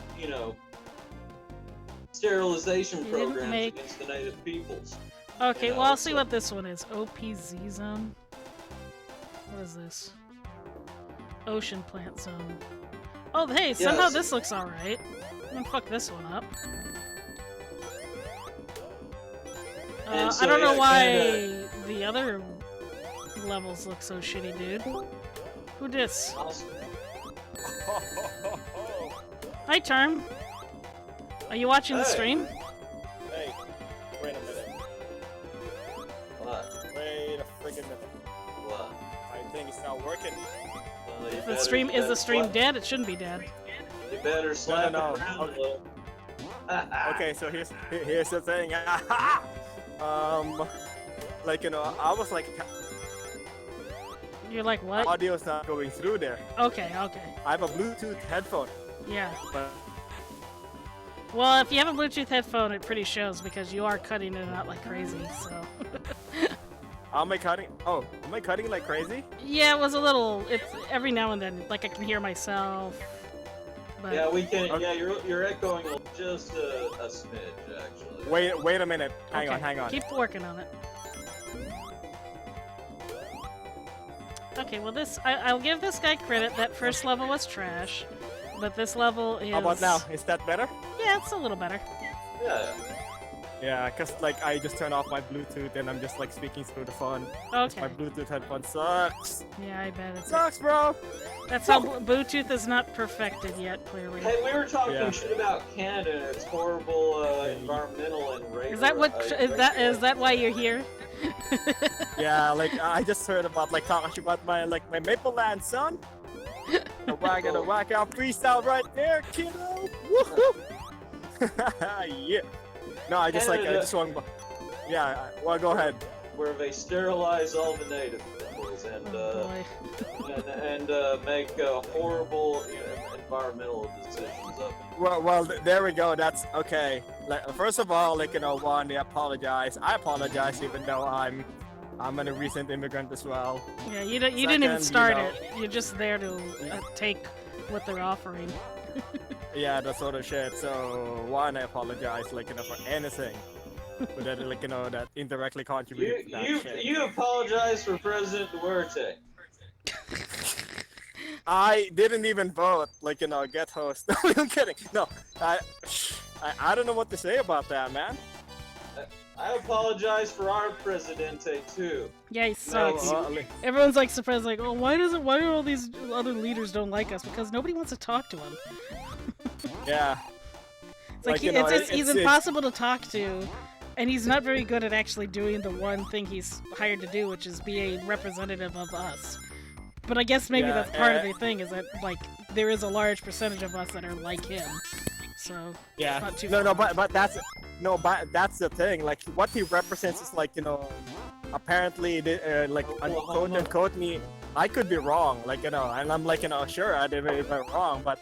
Speaker 1: sterilization programs against the native peoples.
Speaker 2: Okay, well, I'll see what this one is. OPZ zone. What is this? Ocean plant zone. Oh, hey, somehow this looks alright. I'm gonna fuck this one up. I don't know why the other levels look so shitty, dude. Who dis? Hi, Charm. Are you watching the stream?
Speaker 3: Hey, wait a minute.
Speaker 1: What?
Speaker 3: Wait a friggin' minute.
Speaker 1: What?
Speaker 3: My thing is not working.
Speaker 1: Well,
Speaker 2: If the stream is the stream dead, it shouldn't be dead.
Speaker 1: You better slap
Speaker 3: No.
Speaker 1: it around a little.
Speaker 3: Okay, so here's the thing. Like I was like,
Speaker 2: You're like, what?
Speaker 3: audio's not going through there.
Speaker 2: Okay.
Speaker 3: I have a Bluetooth headphone.
Speaker 2: Yeah.
Speaker 3: But
Speaker 2: Well, if you have a Bluetooth headphone, it pretty shows because you are cutting it out like crazy, so.
Speaker 3: am I cutting? Oh, am I cutting like crazy?
Speaker 2: Yeah, it was a little. It's every now and then, like I can hear myself. But...
Speaker 1: Yeah, we can. Okay. Yeah, you're echoing just a smidge, actually.
Speaker 3: Wait a minute. Hang on.
Speaker 2: Keep working on it. Okay, well I'll give this guy credit. That first level was trash, but this level is.
Speaker 3: How about now? Is that better?
Speaker 2: Yeah, it's a little better.
Speaker 1: Yeah.
Speaker 3: Yeah, cause like I just turned off my Bluetooth and I'm just like speaking through the phone.
Speaker 2: Okay.
Speaker 3: My Bluetooth headphone sucks.
Speaker 2: Yeah, I bet it
Speaker 3: Sucks, bro.
Speaker 2: That's how Bluetooth is not perfected yet, clearly.
Speaker 1: Hey, we were talking shit about Canada and its horrible environmental and racial.
Speaker 2: Is that why you're here?
Speaker 3: Yeah, like I just heard about like talking about my Maple Land, son. Gonna whack out freestyle right there, kiddo. Woohoo! Yeah. No, I just
Speaker 1: Canada,
Speaker 3: I just want. Yeah. Well, go ahead.
Speaker 1: Where they sterilize all the native peoples and make horrible environmental decisions up.
Speaker 3: Well, there we go. That's okay. Like, first of all, one, I apologize. I apologize, even though I'm a recent immigrant as well.
Speaker 2: Yeah, you didn't even start it. You're just there to take what they're offering.
Speaker 3: Yeah, that sort of shit. So one, I apologize, for anything, but that that indirectly contributed to that shit.
Speaker 1: You apologize for President Duarte.
Speaker 3: I didn't even vote. Get host. No, I'm kidding. No, I don't know what to say about that, man.
Speaker 1: I apologize for our Presidente too.
Speaker 2: Yeah, he sucks. Everyone's like surprised, like, oh, why do all these other leaders don't like us? Because nobody wants to talk to him.
Speaker 3: Yeah.
Speaker 2: It's he's impossible to talk to, and he's not very good at actually doing the one thing he's hired to do, which is be a representative of us. But I guess maybe that's part of the thing, is that there is a large percentage of us that are like him. So
Speaker 3: yeah,
Speaker 2: not too
Speaker 3: but that's the thing. Like what he represents is apparently quote unquote me. I could be wrong, and I'm sure I did it wrong, but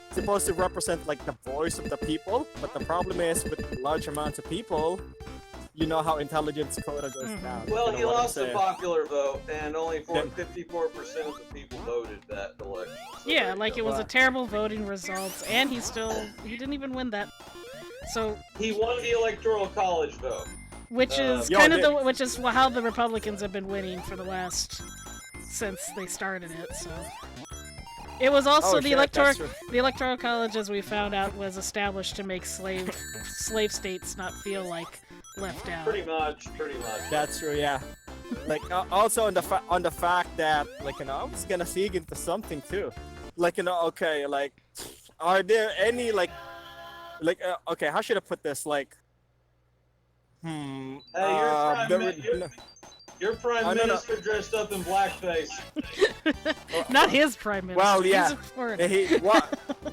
Speaker 3: it's supposed to represent the voice of the people. But the problem is with large amounts of people, you know how intelligence quota goes down.
Speaker 1: Well, he lost the popular vote, and only 54% of the people voted that election. So
Speaker 2: yeah, it was a terrible voting results, and he didn't even win that. So
Speaker 1: he won the electoral college vote,
Speaker 2: which is how the Republicans have been winning for the last since they started it. So it was also the electoral college, as we found out, was established to make slave states not feel like left out.
Speaker 1: Pretty much.
Speaker 3: That's true, yeah. Also on the fact that I was gonna seek into something too. Are there any okay, how should I put this? Hmm.
Speaker 1: Hey,
Speaker 3: Very,
Speaker 1: your prime
Speaker 3: no.
Speaker 1: minister dressed up in blackface.
Speaker 2: Not his prime minister.
Speaker 3: Well, yeah.
Speaker 2: He's a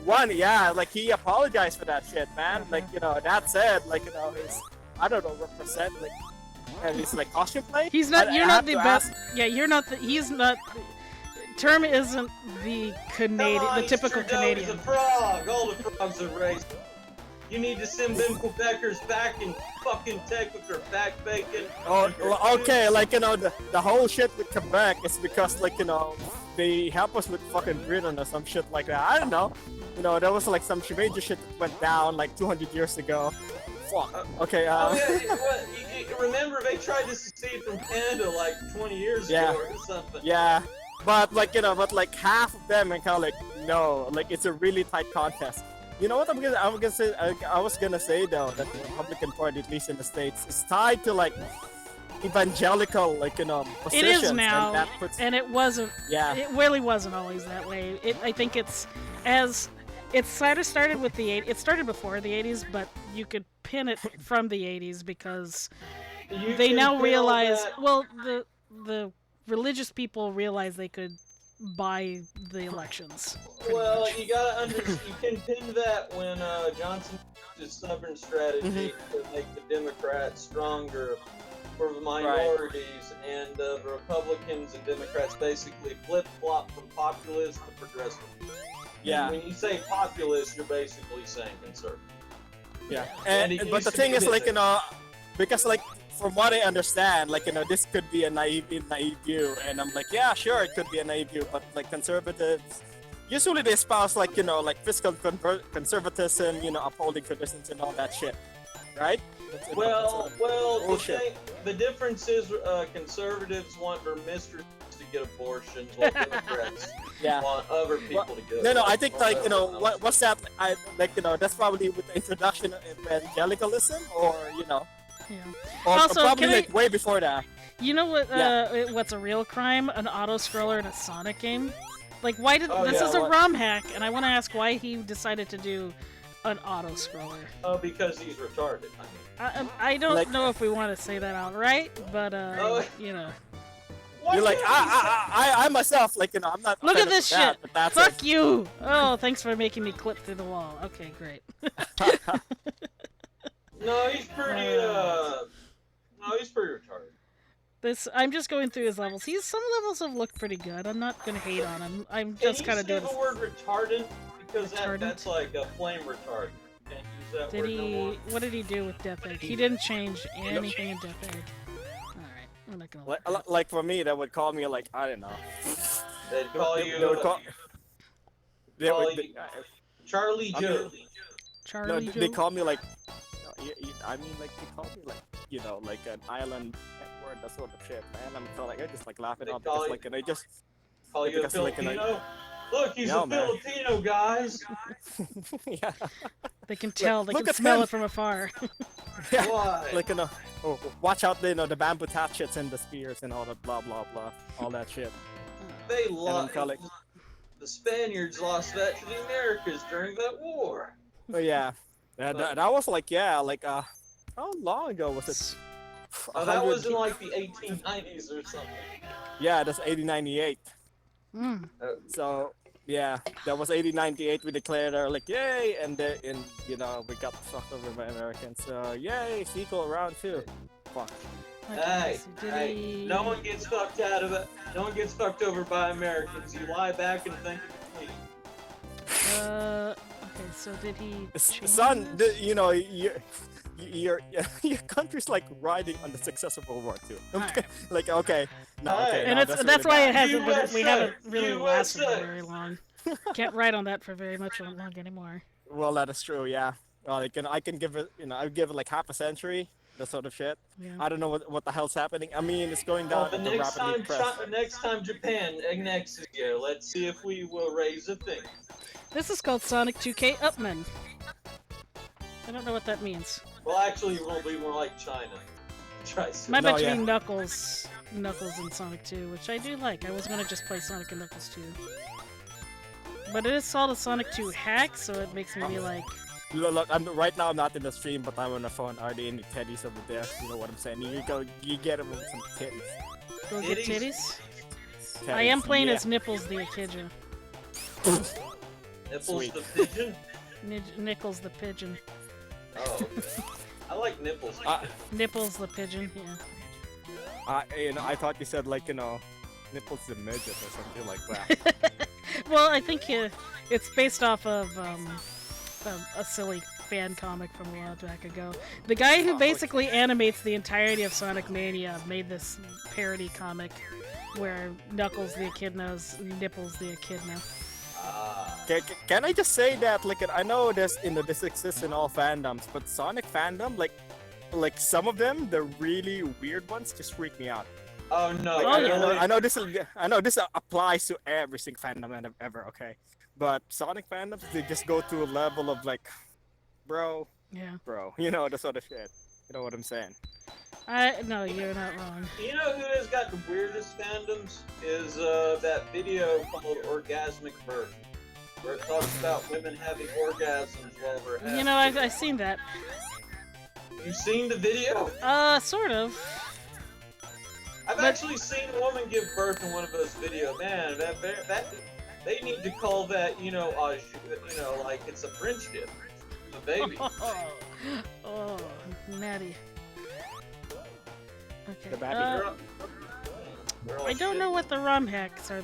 Speaker 2: foreigner.
Speaker 3: Yeah, like he apologized for that shit, man. Like, that said, like, his, I don't know, represent, like, and he's like costume play.
Speaker 2: He's not. You're not the best.
Speaker 3: ask-
Speaker 2: Yeah, you're not. He's not. Term isn't the Canadian,
Speaker 1: Come on,
Speaker 2: the typical
Speaker 1: Trudeau is
Speaker 2: Canadian.
Speaker 1: a frog. All the frogs are racist. You need to send them Quebecers back and fucking take with their back bacon.
Speaker 3: Oh, okay, like, the whole shit with Quebec is because, like, they help us with fucking Britain or some shit like that. I don't know. There was like some major shit that went down like 200 years ago. Fuck. Okay.
Speaker 1: Oh yeah, well, you remember they tried to secede from Canada like 20 years
Speaker 3: Yeah.
Speaker 1: ago or something.
Speaker 3: Yeah, but like half of them are kind of like no, like it's a really tight contest. You know what I'm gonna say? I was gonna say though that the Republican Party, at least in the States, is tied to like evangelical, like positions.
Speaker 2: It is now,
Speaker 3: and that puts,
Speaker 2: and it wasn't.
Speaker 3: yeah.
Speaker 2: It really wasn't always that way. I think it's sort of started with the it started before the 80s, but you could pin it from the 80s because they
Speaker 1: can
Speaker 2: now
Speaker 1: feel
Speaker 2: realize.
Speaker 1: that-
Speaker 2: Well, the religious people realize they could buy the elections. pretty
Speaker 1: Well,
Speaker 2: much.
Speaker 1: you gotta you can pin that when Johnson used his stubborn strategy to make the Democrats stronger for the minorities, and the Republicans and Democrats basically flip-flop from populist to progressive.
Speaker 3: Yeah.
Speaker 1: And when you say populist, you're basically saying conservative.
Speaker 3: Yeah,
Speaker 1: And it
Speaker 3: but
Speaker 1: used
Speaker 3: the
Speaker 1: to
Speaker 3: thing
Speaker 1: be
Speaker 3: is, like,
Speaker 1: this.
Speaker 3: because, like, from what I understand, like, this could be a naive view, and I'm like, yeah, sure, it could be a naive view, but, like, conservatives, usually they espouse, like, like, fiscal conservatism, upholding traditions and all that shit, right?
Speaker 1: Well,
Speaker 3: bullshit.
Speaker 1: the difference is conservatives want their mistresses to get abortions, while Democrats
Speaker 3: Yeah.
Speaker 1: want other people to get
Speaker 3: No, I think, like,
Speaker 1: abortions.
Speaker 3: what's that? That's probably with the introduction of evangelicalism, or,
Speaker 2: Yeah.
Speaker 3: or
Speaker 2: Also,
Speaker 3: probably,
Speaker 2: can I-
Speaker 3: like, way before that.
Speaker 2: You know what?
Speaker 3: Yeah.
Speaker 2: What's a real crime? An auto scroller in a Sonic game. Like, why did
Speaker 1: Oh,
Speaker 2: this
Speaker 1: yeah,
Speaker 2: is a
Speaker 1: what-
Speaker 2: ROM hack, and I want to ask why he decided to do an auto scroller.
Speaker 1: Because he's retarded.
Speaker 2: I don't
Speaker 3: Like-
Speaker 2: know if we want to say that outright, but
Speaker 1: Oh. Why
Speaker 3: You're like,
Speaker 1: can't
Speaker 3: I myself, like, I'm not.
Speaker 2: Look at
Speaker 3: offended
Speaker 2: this
Speaker 3: with that,
Speaker 2: shit.
Speaker 3: but that's
Speaker 2: Fuck you! Oh, thanks for making me clip through the wall. Okay, great.
Speaker 1: No, he's pretty. No, he's pretty retarded.
Speaker 2: I'm just going through his levels. Some levels have looked pretty good. I'm not gonna hate on him. I'm
Speaker 1: Can
Speaker 2: just
Speaker 1: you
Speaker 2: kind of
Speaker 1: say
Speaker 2: doing.
Speaker 1: the word retardant? Because
Speaker 2: Retardant?
Speaker 1: that's like a flame retardant. You can't use that
Speaker 2: Did
Speaker 1: word no more.
Speaker 2: What did he do with Death Egg? He didn't change anything in Death Egg. All right, we're not gonna.
Speaker 3: like for me, that would call me like I don't know.
Speaker 1: They'd call
Speaker 3: They
Speaker 1: you
Speaker 3: would call. They
Speaker 1: call
Speaker 3: would,
Speaker 1: you- Charlie
Speaker 3: I
Speaker 1: Joe.
Speaker 3: mean-
Speaker 2: Charlie
Speaker 3: no, they
Speaker 2: Joe?
Speaker 3: call me like. I mean, like they call me like like an island word, that sort of shit, man. I'm so like I just like laughing
Speaker 1: They
Speaker 3: off
Speaker 1: call
Speaker 3: because
Speaker 1: you-
Speaker 3: like and I just
Speaker 1: Call you a
Speaker 3: because, like,
Speaker 1: Filipino. Look, he's
Speaker 3: No,
Speaker 1: a
Speaker 3: man.
Speaker 1: Filipino, guys.
Speaker 3: yeah.
Speaker 2: They can tell. They
Speaker 3: look
Speaker 2: can
Speaker 3: at
Speaker 2: smell
Speaker 3: him.
Speaker 2: it from afar.
Speaker 3: Yeah.
Speaker 1: Why?
Speaker 3: Like oh, watch out, the bamboo hatchets and the spears and all that blah blah blah, all that shit.
Speaker 1: They
Speaker 3: I'm
Speaker 1: lost.
Speaker 3: calling-
Speaker 1: The Spaniards lost that to the Americas during that war.
Speaker 3: Oh yeah, that was like how long ago was it?
Speaker 1: Oh, that
Speaker 3: 100
Speaker 1: was in like the 1890s or something.
Speaker 3: Yeah, that's 1898.
Speaker 2: Mm.
Speaker 3: So yeah, that was 1898. We declared our like yay, and we got fucked over by Americans. So yay, sequel round 2. Fuck.
Speaker 1: Hey,
Speaker 2: Did
Speaker 1: hey,
Speaker 2: he-
Speaker 1: no one gets fucked out of it. No one gets fucked over by Americans. You lie back and think you're clean.
Speaker 2: Okay, so did he? change
Speaker 3: Son,
Speaker 2: this?
Speaker 3: your country's like riding on the success of World War II.
Speaker 2: Alright.
Speaker 3: Like okay, no,
Speaker 1: Hey.
Speaker 3: okay,
Speaker 2: And
Speaker 3: no,
Speaker 2: that's why it
Speaker 3: really
Speaker 2: hasn't been. We
Speaker 1: USA,
Speaker 2: haven't really lasted
Speaker 1: USA.
Speaker 2: very long. Can't write on that for very much long anymore.
Speaker 3: bad. Well, that is true. Yeah. Well, I can give it. I would give it like half a century. That sort of shit.
Speaker 2: Yeah.
Speaker 3: I don't know what the hell's happening. I mean, it's going
Speaker 1: Well,
Speaker 3: down
Speaker 1: the
Speaker 3: at the
Speaker 1: next
Speaker 3: rapidly
Speaker 1: time,
Speaker 3: pressed.
Speaker 1: next time Japan annexes you, let's see if we will raise a thing.
Speaker 2: This is called Sonic 2K Upman. I don't know what that means.
Speaker 1: Well, actually, we'll be more like China. Try some.
Speaker 2: Might
Speaker 3: No,
Speaker 2: bet you
Speaker 3: yeah.
Speaker 2: mean Knuckles in Sonic 2, which I do like. I was gonna just play Sonic and Knuckles 2. But it is called a Sonic 2 hack, so it makes me be like,
Speaker 3: Look, right now I'm not in the stream, but I'm on the phone. Are there any teddies over there? You know what I'm saying? You get them with some titties.
Speaker 2: Go get titties.
Speaker 3: Teddies,
Speaker 2: I am playing
Speaker 3: yeah.
Speaker 2: as Nipples the Echidna.
Speaker 1: Nipples
Speaker 3: Sweet.
Speaker 1: the pigeon?
Speaker 2: Nickels the pigeon.
Speaker 1: Oh. I like nipples.
Speaker 2: Nipples the pigeon, yeah.
Speaker 3: I thought you said like, nipples the midget or something like that.
Speaker 2: Well, I think it's based off of a silly fan comic from a while back ago. The guy who basically animates the entirety of Sonic Mania made this parody comic where Knuckles the Echidna's Nipples the Echidna.
Speaker 3: Can I just say that, like, I know this exists in all fandoms, but Sonic fandom, like some of them, the really weird ones, just freak me out.
Speaker 1: Oh no!
Speaker 3: Like, I know this applies to every single fandom ever. Okay, but Sonic fandoms, they just go to a level of like, bro, that sort of shit. You know what I'm saying?
Speaker 2: No, you're not wrong.
Speaker 1: You know who has got the weirdest fandoms? Is that video called Orgasmic Birth, where it talks about women having orgasms while they're having.
Speaker 2: You know, I've seen that.
Speaker 1: You seen the video?
Speaker 2: Sort of.
Speaker 1: I've actually seen a woman give birth in one of those videos. Man, that they need to call that, like it's a French dip, a baby.
Speaker 2: Oh, Maddie. Okay.
Speaker 3: The baby
Speaker 2: I don't know what the Rom Hacks are.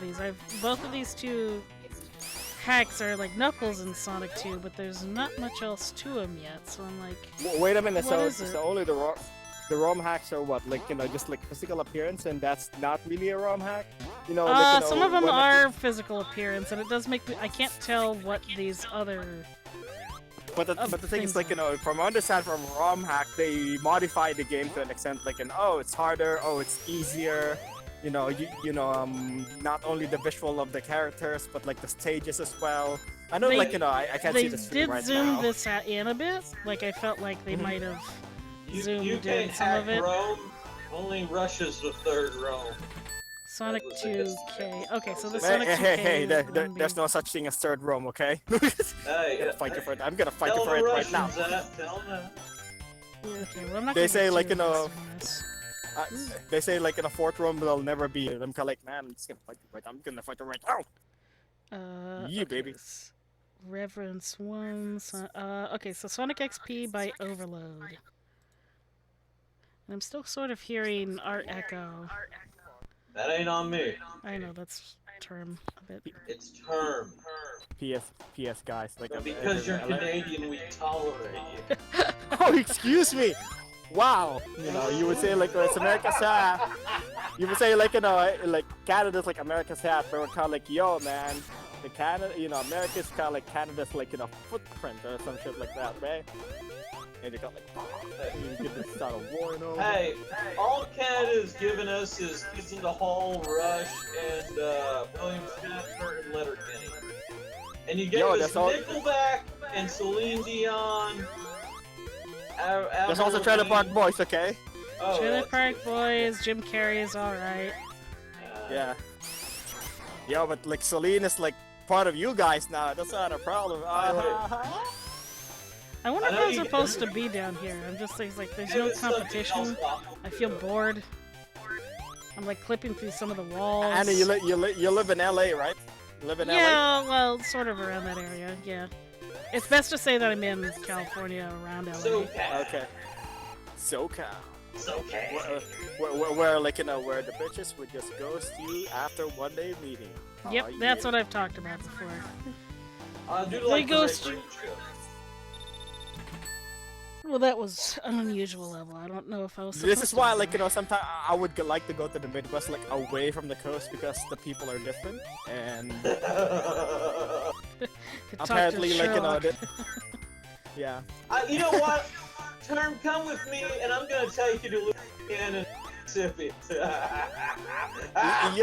Speaker 2: Both of these two hacks are like Knuckles in Sonic 2, but there's not much else to them yet. So I'm like,
Speaker 3: wait a minute.
Speaker 2: What
Speaker 3: So
Speaker 2: is
Speaker 3: only the ROM hacks are what, like, just like physical appearance, and that's not really a ROM hack.
Speaker 2: Some of them are physical appearance, and it does make me. I can't tell what these other.
Speaker 3: But the thing is, like, from what I understand from ROM hack, they modify the game to an extent, like, it's harder, it's easier. Not only the visual of the characters, but like the stages as well. I know, I can't see the stream right now.
Speaker 2: They did zoom this in a bit. Like, I felt like they might have zoomed in some of it.
Speaker 1: Rome, only Russia's the third Rome.
Speaker 2: Sonic 2K. Okay, so the
Speaker 3: Hey,
Speaker 2: Sonic 2K.
Speaker 3: hey, there's no such thing as third Rome, okay?
Speaker 1: Hey,
Speaker 3: I'm gonna fight you for it. I'm gonna fight you for it right now.
Speaker 1: Tell them.
Speaker 2: Okay, well, I'm not
Speaker 3: They
Speaker 2: gonna
Speaker 3: say,
Speaker 2: get
Speaker 3: like,
Speaker 2: too invested in this.
Speaker 3: They say, like, in a fourth Rome, they'll never be. I'm kind of like, man, I'm just gonna fight you right now. I'm gonna fight you right now. Yeah,
Speaker 2: Okay,
Speaker 3: baby.
Speaker 2: Reverence 1. Okay, so Sonic XP by Overload. And I'm still sort of hearing Art Echo.
Speaker 1: That ain't on me.
Speaker 2: I know, that's term a bit.
Speaker 1: It's term.
Speaker 3: PS, guys. Like,
Speaker 1: Because you're Canadian, we tolerate you.
Speaker 3: Oh, excuse me. Wow. You would say, like, it's America's hat. You would say, like, like Canada's like America's hat, but we're kind of like, yo, man, America's kind of like Canada's like, footprint or some shit like that, right? And you got like, you get this start of war,
Speaker 1: Hey, all Canada's given us is Season to Hall, Rush, and William Shatner and Letterkenny. And you gave us Nickelback and Celine Dion.
Speaker 3: There's also Trailer Park Boys, okay?
Speaker 1: Oh,
Speaker 2: Trailer Park Boys, Jim Carrey is alright.
Speaker 3: Yeah. Yo, but like Celine is like part of you guys now. That's not a problem.
Speaker 2: I wonder if I'm supposed to be down here. I'm just like, there's no competition. I feel bored. I'm like clipping through some of the walls.
Speaker 3: Anna, you live in LA, right? You live in LA?
Speaker 2: Yeah, well, sort of around that area, yeah. It's best to say that I'm in California, around LA.
Speaker 3: Okay. SoCal. Where like, where the bitches would just ghost you after one day meeting.
Speaker 2: Yep, that's what I've talked about before.
Speaker 1: They
Speaker 2: ghost you. Well, that was an unusual level. I don't know if I was.
Speaker 3: This is why, like, sometimes I would like to go to the Midwest, like, away from the coast, because the people are different, and apparently, like, yeah.
Speaker 1: You know what? Term, come with me, and I'm gonna take you to Louisiana and Mississippi.
Speaker 3: I'm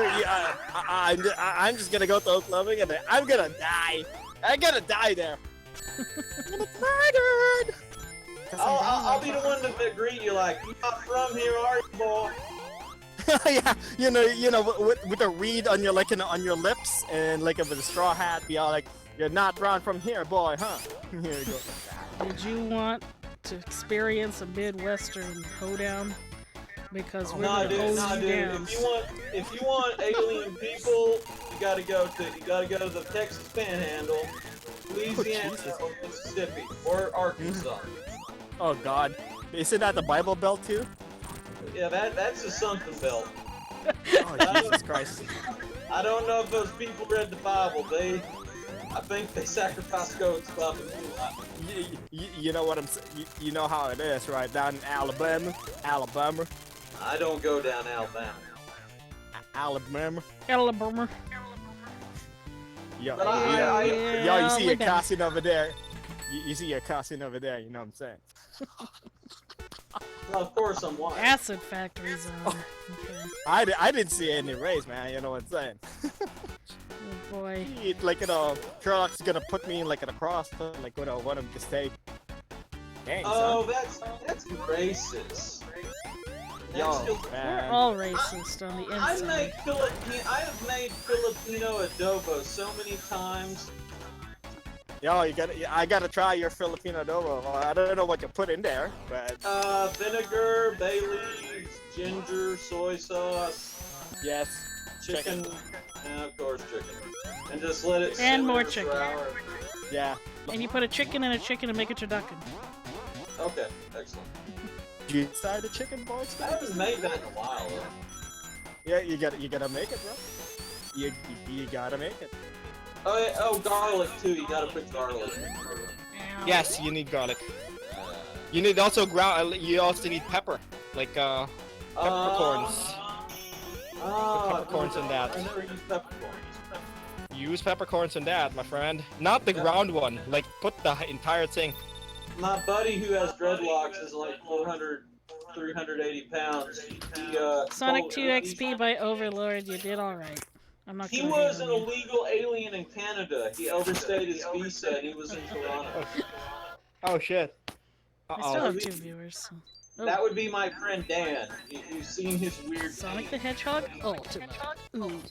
Speaker 3: just gonna go to Oklahoma, and I'm gonna die. I'm gonna die there. I'm gonna murdered.
Speaker 1: I'll be the one to greet you like, you're not from here, are you, boy?
Speaker 3: Yeah, with a reed on your on your lips, and like with a straw hat, be all like, you're not from here, boy, huh? Here you go.
Speaker 2: Did you want to experience a Midwestern hoedown? Because we're
Speaker 1: Nah,
Speaker 2: gonna
Speaker 1: dude.
Speaker 2: hose
Speaker 1: Nah,
Speaker 2: you
Speaker 1: dude.
Speaker 2: down.
Speaker 1: If you want alien people, you gotta go to the Texas Panhandle, Louisiana,
Speaker 3: Jesus.
Speaker 1: or Mississippi, or Arkansas.
Speaker 3: Oh God. Isn't that the Bible Belt too?
Speaker 1: Yeah, that's the something belt.
Speaker 3: Oh Jesus Christ.
Speaker 1: I don't know if those people read the Bible. I think they sacrificed goats above the
Speaker 3: You know what I'm saying? You know how it is, right? Down in Alabama.
Speaker 1: I don't go down Alabama.
Speaker 3: Alabama.
Speaker 2: Alabama.
Speaker 3: Yo,
Speaker 1: But
Speaker 3: yo, you see
Speaker 2: way
Speaker 3: your
Speaker 2: better.
Speaker 3: cousin over there. You see your cousin over there, you know what I'm saying?
Speaker 1: Well, of course I'm white.
Speaker 2: Acid Factory Zone. Okay.
Speaker 3: I didn't see any race, man, you know what I'm saying?
Speaker 2: Oh boy.
Speaker 3: Like, you know, Sherlock's gonna put me in like in a cross, like, you know, want him to stay. Dang,
Speaker 1: Oh,
Speaker 3: son.
Speaker 1: that's racist.
Speaker 3: Yo,
Speaker 2: We're
Speaker 3: man.
Speaker 2: all racist on the
Speaker 1: I
Speaker 2: inside.
Speaker 1: have made Filipino adobo so many times.
Speaker 3: Yo, I gotta try your Filipino adobo. Well, I don't know what you put in there, but
Speaker 1: Vinegar, bay leaves, ginger, soy sauce,
Speaker 3: yes.
Speaker 1: chicken, and of course chicken. And just let it
Speaker 2: And
Speaker 1: simmer
Speaker 2: more
Speaker 1: for
Speaker 2: chicken.
Speaker 1: hours.
Speaker 3: Yeah.
Speaker 2: And you put a chicken in a chicken and make it turducken.
Speaker 1: Okay, excellent.
Speaker 3: Did you decide the chicken boys?
Speaker 1: I haven't made that in a while though.
Speaker 3: Yeah, you gotta make it, bro. You gotta make it.
Speaker 1: Oh, yeah, oh, garlic too. You gotta put garlic.
Speaker 4: Yes, you need garlic. You need also ground. You also need pepper, like peppercorns. Peppercorns and that.
Speaker 1: I never used peppercorns.
Speaker 4: Use peppercorns and that, my friend. Not the ground one. Like put the entire thing.
Speaker 1: My buddy who has dreadlocks is like 400, 380 pounds.
Speaker 2: Sonic 2 XP by Overlord, you did alright. I'm not
Speaker 1: He
Speaker 2: gonna
Speaker 1: was
Speaker 2: hate
Speaker 1: an
Speaker 2: on you.
Speaker 1: illegal alien in Canada. He overstayed his visa and he was in Toronto.
Speaker 4: Oh shit.
Speaker 2: I still have 2 viewers. So. Oh,
Speaker 1: That would be my friend Dan. You've seen his weird
Speaker 2: Sonic the Hedgehog Ultimate. Ooh.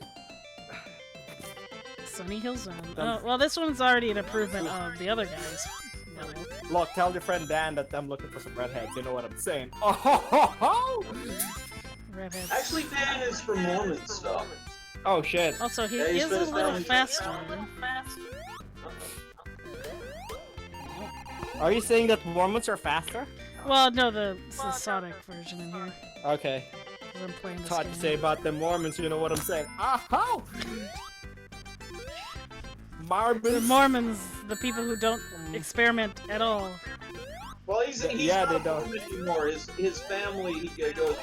Speaker 2: Sunny Hill Zone. Oh, well, this one's already an improvement of the other guys.
Speaker 3: Look, tell your friend Dan that I'm looking for some redheads. You know what I'm saying? Oh ho ho ho!
Speaker 2: Redheads.
Speaker 1: Actually, Dan is from Mormon stuff.
Speaker 4: Oh shit.
Speaker 2: Also, he
Speaker 1: Yeah, he's
Speaker 2: is a
Speaker 1: been
Speaker 2: little
Speaker 1: found-
Speaker 2: faster.
Speaker 4: Are you saying that Mormons are faster?
Speaker 2: Well, no, the Sonic version in here.
Speaker 4: Okay.
Speaker 2: 'Cause I'm playing this
Speaker 3: Hard
Speaker 2: game.
Speaker 3: to say about the Mormons. You know what I'm saying? Ah ho!
Speaker 2: The
Speaker 3: Mormons.
Speaker 2: Mormons, the people who don't experiment at all.
Speaker 1: Well, he's
Speaker 3: Yeah, they
Speaker 1: not
Speaker 3: don't.
Speaker 1: Mormon anymore. His family, he goes.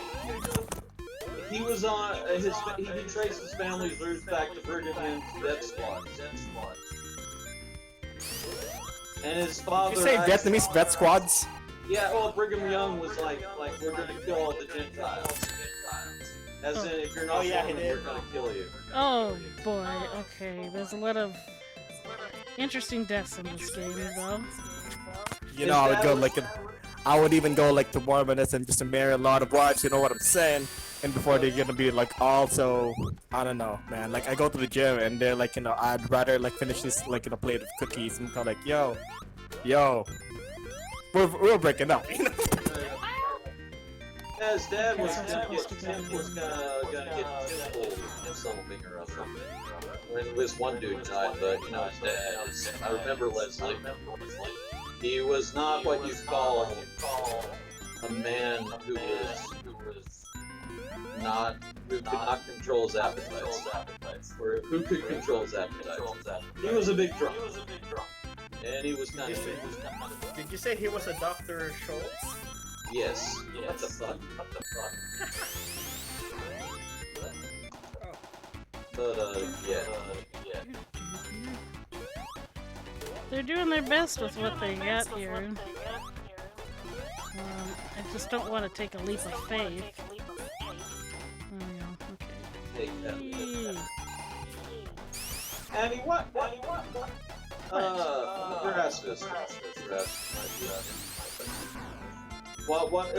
Speaker 1: He was on he traced his family's roots back to Brigham Young's Death Squad. And his father.
Speaker 3: You say
Speaker 1: actually-
Speaker 3: Vietnamese vet squads?
Speaker 1: Yeah, well, Brigham Young was like we're gonna kill all the Gentiles. As in, if you're not
Speaker 3: Oh, yeah, he
Speaker 1: Mormon,
Speaker 3: did.
Speaker 1: we're gonna kill you.
Speaker 2: Oh boy, okay. There's a lot of interesting deaths in this game, though.
Speaker 3: You know, I would go like I would even go like to Mormonism just to marry a lot of wives. You know what I'm saying? And before they're gonna be like also, I don't know, man. Like I go to the gym and they're like, you know, I'd rather like finish this like in a plate of cookies and kind of like, yo, we're breaking up. You know?
Speaker 1: Yeah, his dad was
Speaker 2: Okay,
Speaker 1: gonna
Speaker 2: so
Speaker 1: get
Speaker 2: supposed to
Speaker 1: gonna get temple or something or other. When this one dude died, but you know his dad is. I remember Leslie. He was not what you call a man who could not control his appetites, or who could control his appetites. He was a big drunk, and he was kind of.
Speaker 3: Did you say he was a Dr. Schultz?
Speaker 1: Yes. What the fuck? But yeah.
Speaker 2: They're doing their best with what they got here. I just don't want to take a leap of faith. Oh, yeah, okay.
Speaker 1: Take that.
Speaker 2: Yee.
Speaker 1: Annie, what? Nebraska.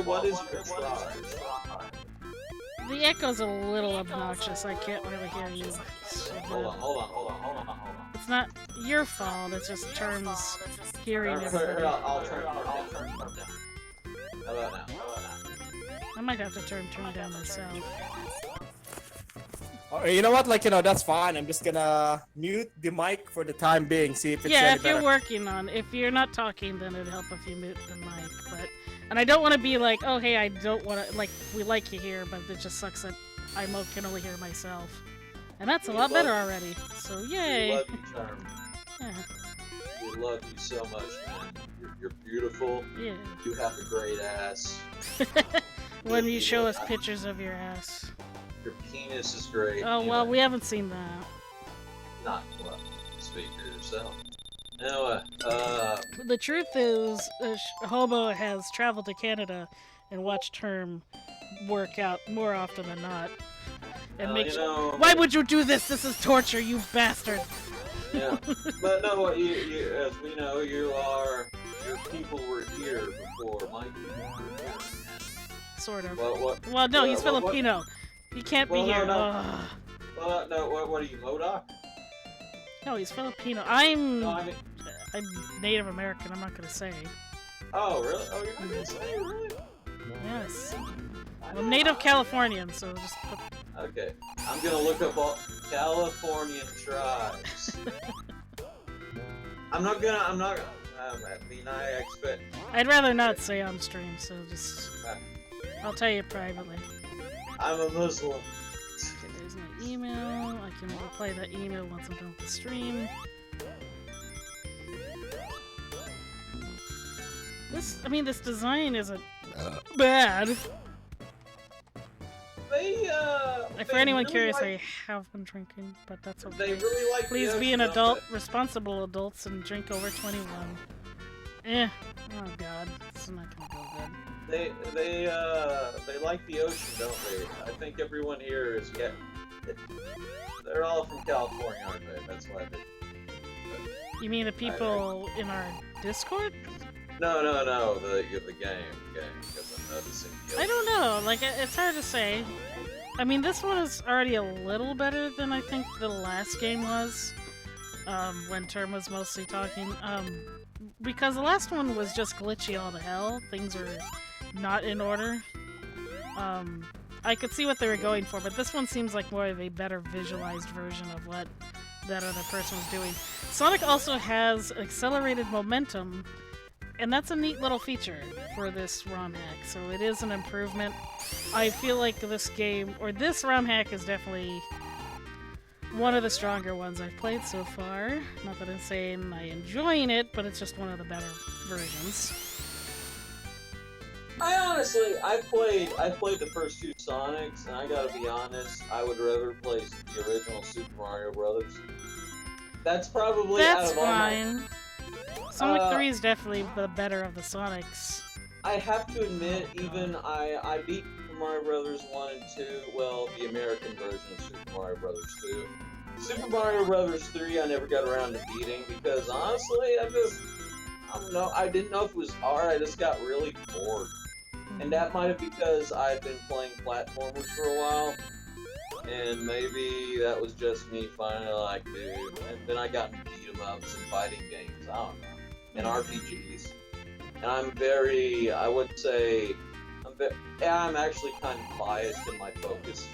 Speaker 1: What is your tribe?
Speaker 2: The echo's a little obnoxious. I can't really hear you. So
Speaker 1: Hold on.
Speaker 2: it's not your fault. It's just Term's hearing everybody.
Speaker 1: I'll turn it down. How about now?
Speaker 2: I might have to turn it down myself.
Speaker 3: You know what? Like, that's fine. I'm just gonna mute the mic for the time being. See if it's
Speaker 2: Yeah,
Speaker 3: any
Speaker 2: if you're
Speaker 3: better.
Speaker 2: working on. If you're not talking, then it'd help if you mute the mic. And I don't want to be like, oh hey, I don't want to we like you here, but it just sucks that I can only hear myself. And that's a lot better already. So yay.
Speaker 1: We love you, Term.
Speaker 2: Yeah.
Speaker 1: We love you so much, man. You're beautiful.
Speaker 2: Yeah.
Speaker 1: You have a great ass.
Speaker 2: When you show us pictures of your ass.
Speaker 1: Your penis is great.
Speaker 2: Oh well, we haven't seen that.
Speaker 1: Not well. Speak for yourself. Anyway,
Speaker 2: The truth is, Hobo has traveled to Canada and watched Term work out more often than not. And why would you do this? This is torture, you bastard!
Speaker 1: Yeah, but no, as we know, your people were here before my people were here.
Speaker 2: Sort of.
Speaker 1: Well,
Speaker 2: no, he's Filipino. He can't be here.
Speaker 1: No. Well, no, what are you, MODOK?
Speaker 2: No, he's Filipino. I'm
Speaker 1: No, I mean...
Speaker 2: I'm Native American. I'm not gonna say.
Speaker 1: Oh, really? Oh, you're not gonna say, really?
Speaker 2: Yes. I'm Native Californian, so just put...
Speaker 1: Okay, I'm gonna look up all Californian tribes. I mean, I expect...
Speaker 2: I'd rather not say on stream, so just... I'll tell you privately.
Speaker 1: I'm a Muslim.
Speaker 2: Okay, there's my email. I can reply that email once I'm done with the stream. This design isn't bad. For anyone curious, I have been drinking, but that's okay.
Speaker 1: They really like
Speaker 2: Please be an adult, responsible adults, and drink over 21. Oh god, this is not gonna go good.
Speaker 1: They like the ocean, don't they? I think everyone here is they're all from California, aren't they? That's why they...
Speaker 2: You mean the people in our Discord?
Speaker 1: No, the game, because I'm noticing the ocean.
Speaker 2: I don't know, like, it's hard to say. I mean, this one is already a little better than I think the last game was, when Term was mostly talking, because the last one was just glitchy all to hell. Things were not in order. I could see what they were going for, but this one seems like more of a better visualized version of what that other person was doing. Sonic also has accelerated momentum, and that's a neat little feature for this ROM hack, so it is an improvement. I feel like this game, or this ROM hack, is definitely one of the stronger ones I've played so far. Not that I'm saying I'm enjoying it, but it's just one of the better versions.
Speaker 1: I played the first two Sonics, and I gotta be honest, I would rather play the original Super Mario Brothers. That's probably
Speaker 2: That's
Speaker 1: out of all
Speaker 2: fine. Sonic 3 is definitely the better of the Sonics.
Speaker 1: I have to admit, even I beat Super Mario Brothers 1 and 2, well, the American version of Super Mario Brothers 2. Super Mario Brothers 3 I never got around to beating, because honestly, I don't know, I didn't know if it was hard, I just got really bored. And that might have been because I had been playing platformers for a while, and maybe that was just me finally like, dude, and then I got into beat-em-ups and fighting games, I don't know, and RPGs. And I'm actually kind of biased in my focus,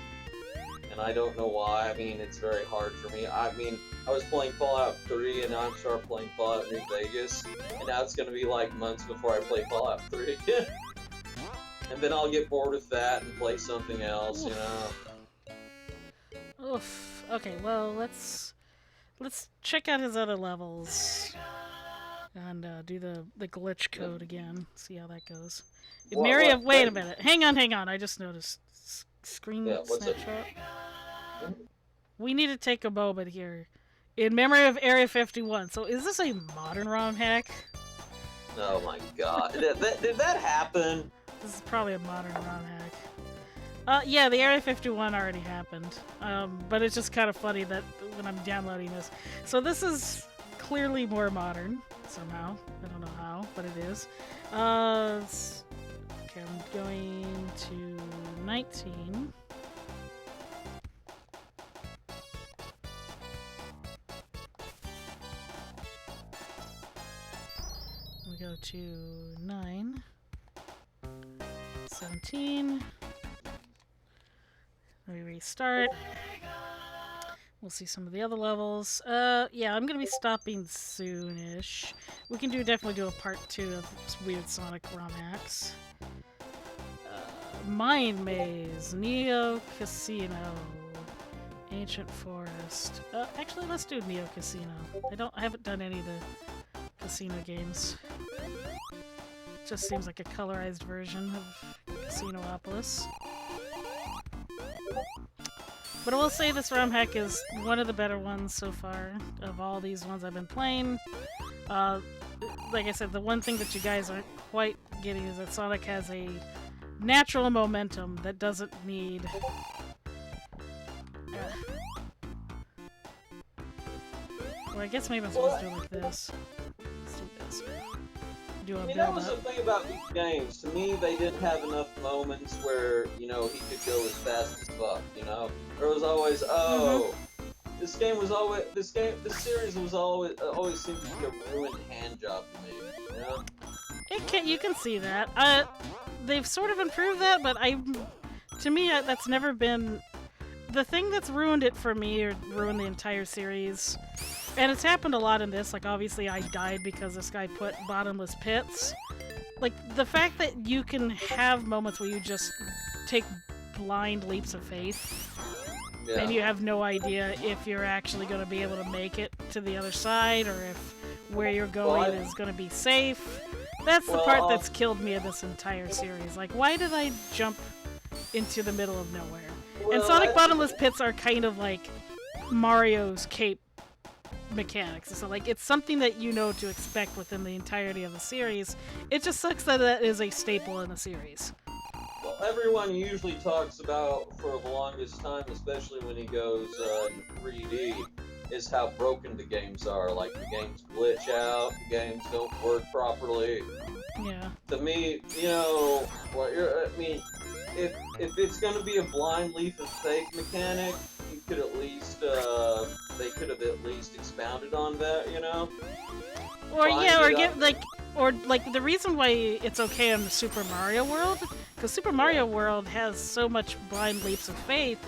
Speaker 1: and I don't know why. I mean, it's very hard for me. I mean, I was playing Fallout 3, and now I'm starting playing Fallout New Vegas, and now it's going to be like months before I play Fallout 3 again. And then I'll get bored with that and play something else, you know?
Speaker 2: Oof. Okay, well, let's check out his other levels. And do the glitch code again. See how that goes. Wait a minute. Hang on. I just noticed. Screen snapshot. We need to take a moment here. In memory of Area 51. So is this a modern ROM hack?
Speaker 1: Oh my god. Did that happen?
Speaker 2: This is probably a modern ROM hack. Yeah, the Area 51 already happened. But it's just kind of funny that when I'm downloading this. So this is clearly more modern. Somehow. I don't know how, but it is. Okay, I'm going to 19. to 9, 17. We restart. We'll see some of the other levels. Yeah, I'm gonna be stopping soonish. We can definitely do a part 2 of this weird Sonic Rom Hacks. Mind Maze, Neo Casino, Ancient Forest. Actually, let's do Neo Casino. I haven't done any of the casino games. Just seems like a colorized version of Casinopolis. But I will say this ROM hack is one of the better ones so far of all these ones I've been playing. Like I said, the one thing that you guys aren't quite getting is that Sonic has a natural momentum that doesn't need... Well, I guess maybe I'm supposed to do it like this. Let's do this. Do a build
Speaker 1: that was
Speaker 2: up.
Speaker 1: the thing about these games. To me, they didn't have enough moments where, you know, he could go as fast as fuck, you know? There was always, this series was always seemed to be a ruined hand job to me, you know?
Speaker 2: You can see that. They've sort of improved that, but to me, that's never been... The thing that's ruined it for me, or ruined the entire series, and it's happened a lot in this, like obviously I died because this guy put bottomless pits. Like, the fact that you can have moments where you just take blind leaps of faith, and you have no idea if you're actually going to be able to make it to the other side, or if where you're going is going to be safe. That's the part that's killed me in this entire series. Like, why did I jump into the middle of nowhere? And Sonic Bottomless Pits are kind of like Mario's cape mechanics. So, like, it's something that you know to expect within the entirety of the series. It just sucks that that is a staple in the series.
Speaker 1: Well, everyone usually talks about, for the longest time, especially when he goes 3D, is how broken the games are. Like, the games glitch out, the games don't work properly.
Speaker 2: Yeah.
Speaker 1: To me, you know, if it's going to be a blind leap of faith mechanic, you could at least, they could have at least expounded on that, you know?
Speaker 2: Or the reason why it's okay in the Super Mario World, because Super Mario World has so much blind leaps of faith,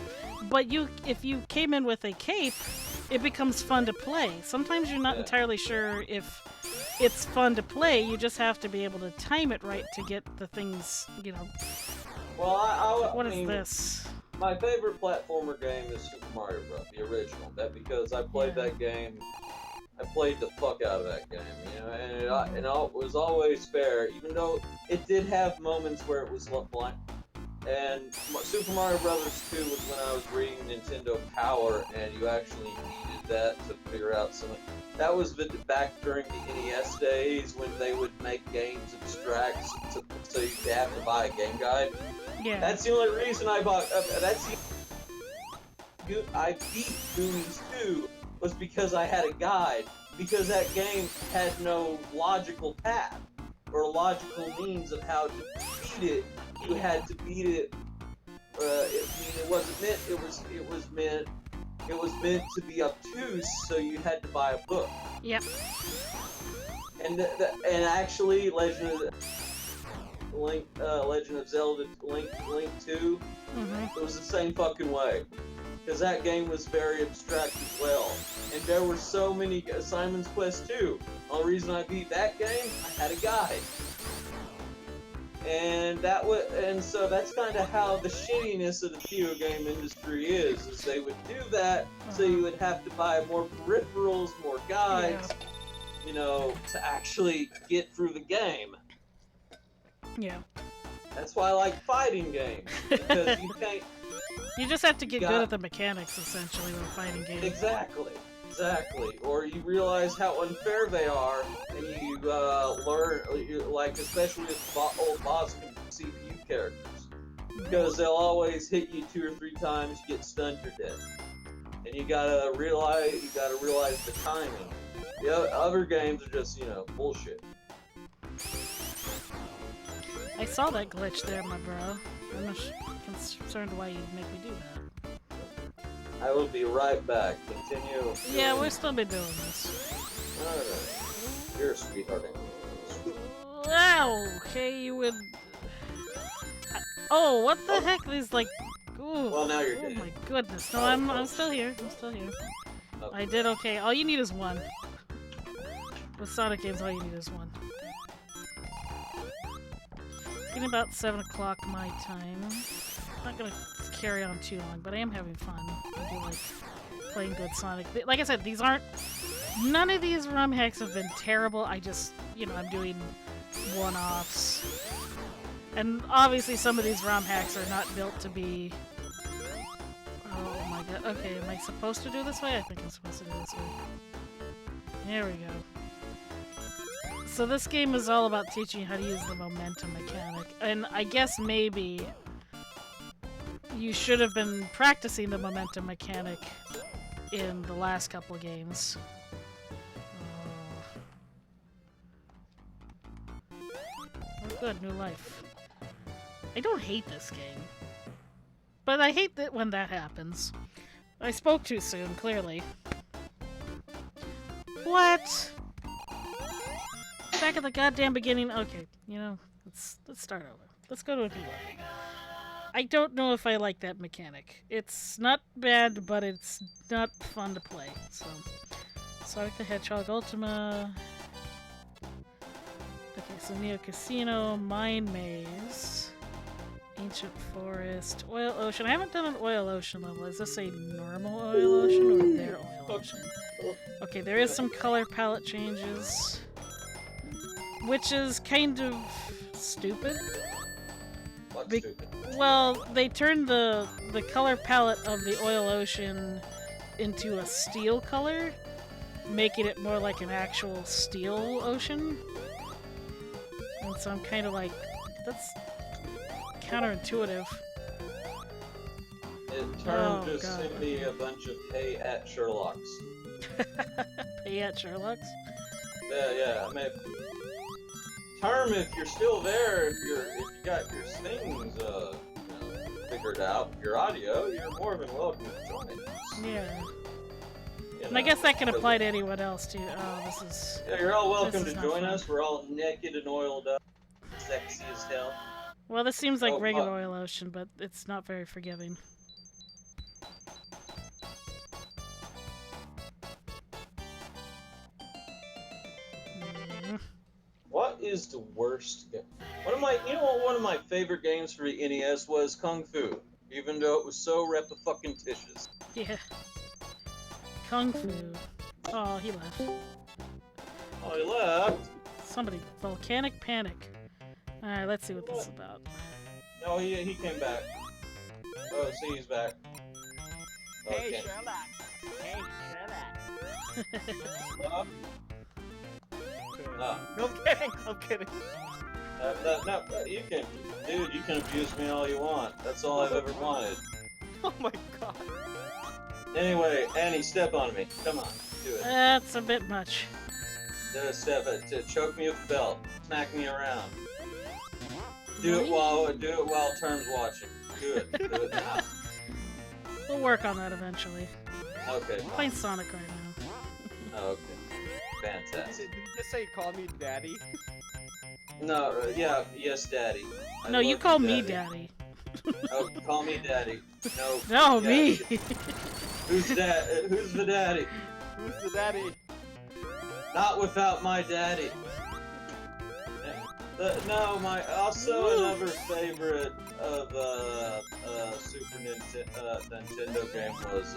Speaker 2: but if you came in with a cape, it becomes fun to play. Sometimes you're not entirely sure if it's fun to play, you just have to be able to time it right to get the things, you know.
Speaker 1: Well,
Speaker 2: What is this?
Speaker 1: My favorite platformer game is Super Mario Bros., the original. That because I played that game, I played the fuck out of that game, you know, and it was always fair, even though it did have moments where it was blind. And Super Mario Bros. 2 was when I was reading Nintendo Power, and you actually needed that to figure out some. That was back during the NES days when they would make games abstract, so you'd have to buy a game guide.
Speaker 2: Yeah.
Speaker 1: That's the only reason I bought. I beat Goonies 2 was because I had a guide. Because that game had no logical path or logical means of how to beat it. You had to beat it. It wasn't meant. It was meant to be obtuse, so you had to buy a book.
Speaker 2: Yep.
Speaker 1: And actually, Legend of Zelda Link 2, it was the same fucking way. Because that game was very abstract as well. And there were so many Simon's Quest 2. The only reason I beat that game, I had a guide. And so that's kind of how the shittiness of the video game industry is they would do that, so you would have to buy more peripherals, more guides, you know, to actually get through the game.
Speaker 2: Yeah.
Speaker 1: That's why I like fighting games, because you can't...
Speaker 2: You just have to get good at the mechanics, essentially, with a fighting game.
Speaker 1: Exactly. Or you realize how unfair they are, and you learn, like, especially with old boss CPU characters. Because they'll always hit you 2 or 3 times, you get stunned, you're dead. And you gotta realize the timing. The other games are just, you know, bullshit.
Speaker 2: I saw that glitch there, my bro. I'm not concerned why you'd make me do that.
Speaker 1: I will be right back. Continue.
Speaker 2: Yeah, we'll still be doing this.
Speaker 1: Alright. You're a sweetheart. Sweet.
Speaker 2: Wow. Okay, you would. Oh, what the heck? These like. Ooh.
Speaker 1: Well, now you're
Speaker 2: Oh
Speaker 1: dead.
Speaker 2: my goodness. No, I'm still here. I'm still here.
Speaker 1: Okay.
Speaker 2: I did okay. All you need is one. With Sonic games, all you need is one. Getting about 7 o'clock my time. Not gonna carry on too long, but I am having fun. I do like playing good Sonic. Like I said, these aren't. None of these ROM hacks have been terrible. I just, you know, I'm doing one-offs. And obviously some of these ROM hacks are not built to be... Oh my god. Okay, am I supposed to do this way? I think I'm supposed to do this way. There we go. So this game is all about teaching you how to use the momentum mechanic. And I guess maybe you should have been practicing the momentum mechanic in the last couple of games. Oh, good, new life. I don't hate this game. But I hate that when that happens. I spoke too soon, clearly. What? Back at the goddamn beginning. Okay, you know, let's start over. Let's go to a new one. I don't know if I like that mechanic. It's not bad, but it's not fun to play. So, Sonic the Hedgehog Ultima. Okay, so Neo Casino, Mine Maze, Ancient Forest, Oil Ocean. I haven't done an Oil Ocean level. Is this a normal Oil Ocean or their Oil Ocean? Okay, there is some color palette changes, which is kind of stupid.
Speaker 1: What's stupid?
Speaker 2: Well, they turned the color palette of the Oil Ocean into a steel color, making it more like an actual steel ocean. And so I'm kind of like, that's counterintuitive.
Speaker 1: In turn, just send me a bunch of pay at Sherlocks.
Speaker 2: Pay at Sherlock's?
Speaker 1: Yeah. I mean, Term, if you're still there, if you got your things figured out, your audio, you're more than welcome to join us.
Speaker 2: Yeah.
Speaker 1: You
Speaker 2: And I
Speaker 1: know,
Speaker 2: guess that can apply to anyone else too. Oh, this is.
Speaker 1: Yeah, you're all welcome
Speaker 2: this
Speaker 1: to
Speaker 2: is not
Speaker 1: join
Speaker 2: fun.
Speaker 1: us. We're all naked and oiled up, sexy as hell.
Speaker 2: Well, this seems like
Speaker 1: Oh,
Speaker 2: regular Oil Ocean, but it's not very forgiving.
Speaker 1: What is the worst game? One of my favorite games for the NES was Kung Fu, even though it was so reptifucking-titious.
Speaker 2: Yeah. Kung Fu. Oh, he left.
Speaker 1: Oh, he left?
Speaker 2: Somebody. Volcanic Panic. Alright, let's see what this is about.
Speaker 1: No, he came back. Oh, see, he's back. Okay.
Speaker 3: Hey, Sherlock. Hey, Sherlock.
Speaker 1: No.
Speaker 3: I'm kidding. I'm kidding.
Speaker 1: No, you can abuse me all you want. That's all I've ever wanted.
Speaker 3: Oh my god.
Speaker 1: Anyway, Annie, step on me. Come on, do it.
Speaker 2: That's a bit much.
Speaker 1: Choke me with the belt. Smack me around. Do it while Term's watching. Do it now.
Speaker 2: We'll work on that eventually.
Speaker 1: Okay.
Speaker 2: I'm playing Sonic right now.
Speaker 1: Okay. Fantastic.
Speaker 3: Did you just say call me daddy?
Speaker 1: No, yes, Daddy. I
Speaker 2: No,
Speaker 1: love
Speaker 2: you call me Daddy.
Speaker 1: Oh, call me Daddy. No.
Speaker 2: No,
Speaker 1: Daddy.
Speaker 2: me!
Speaker 1: Who's the daddy?
Speaker 3: Who's the daddy?
Speaker 1: Not without my daddy. Another favorite of Super Nintendo game was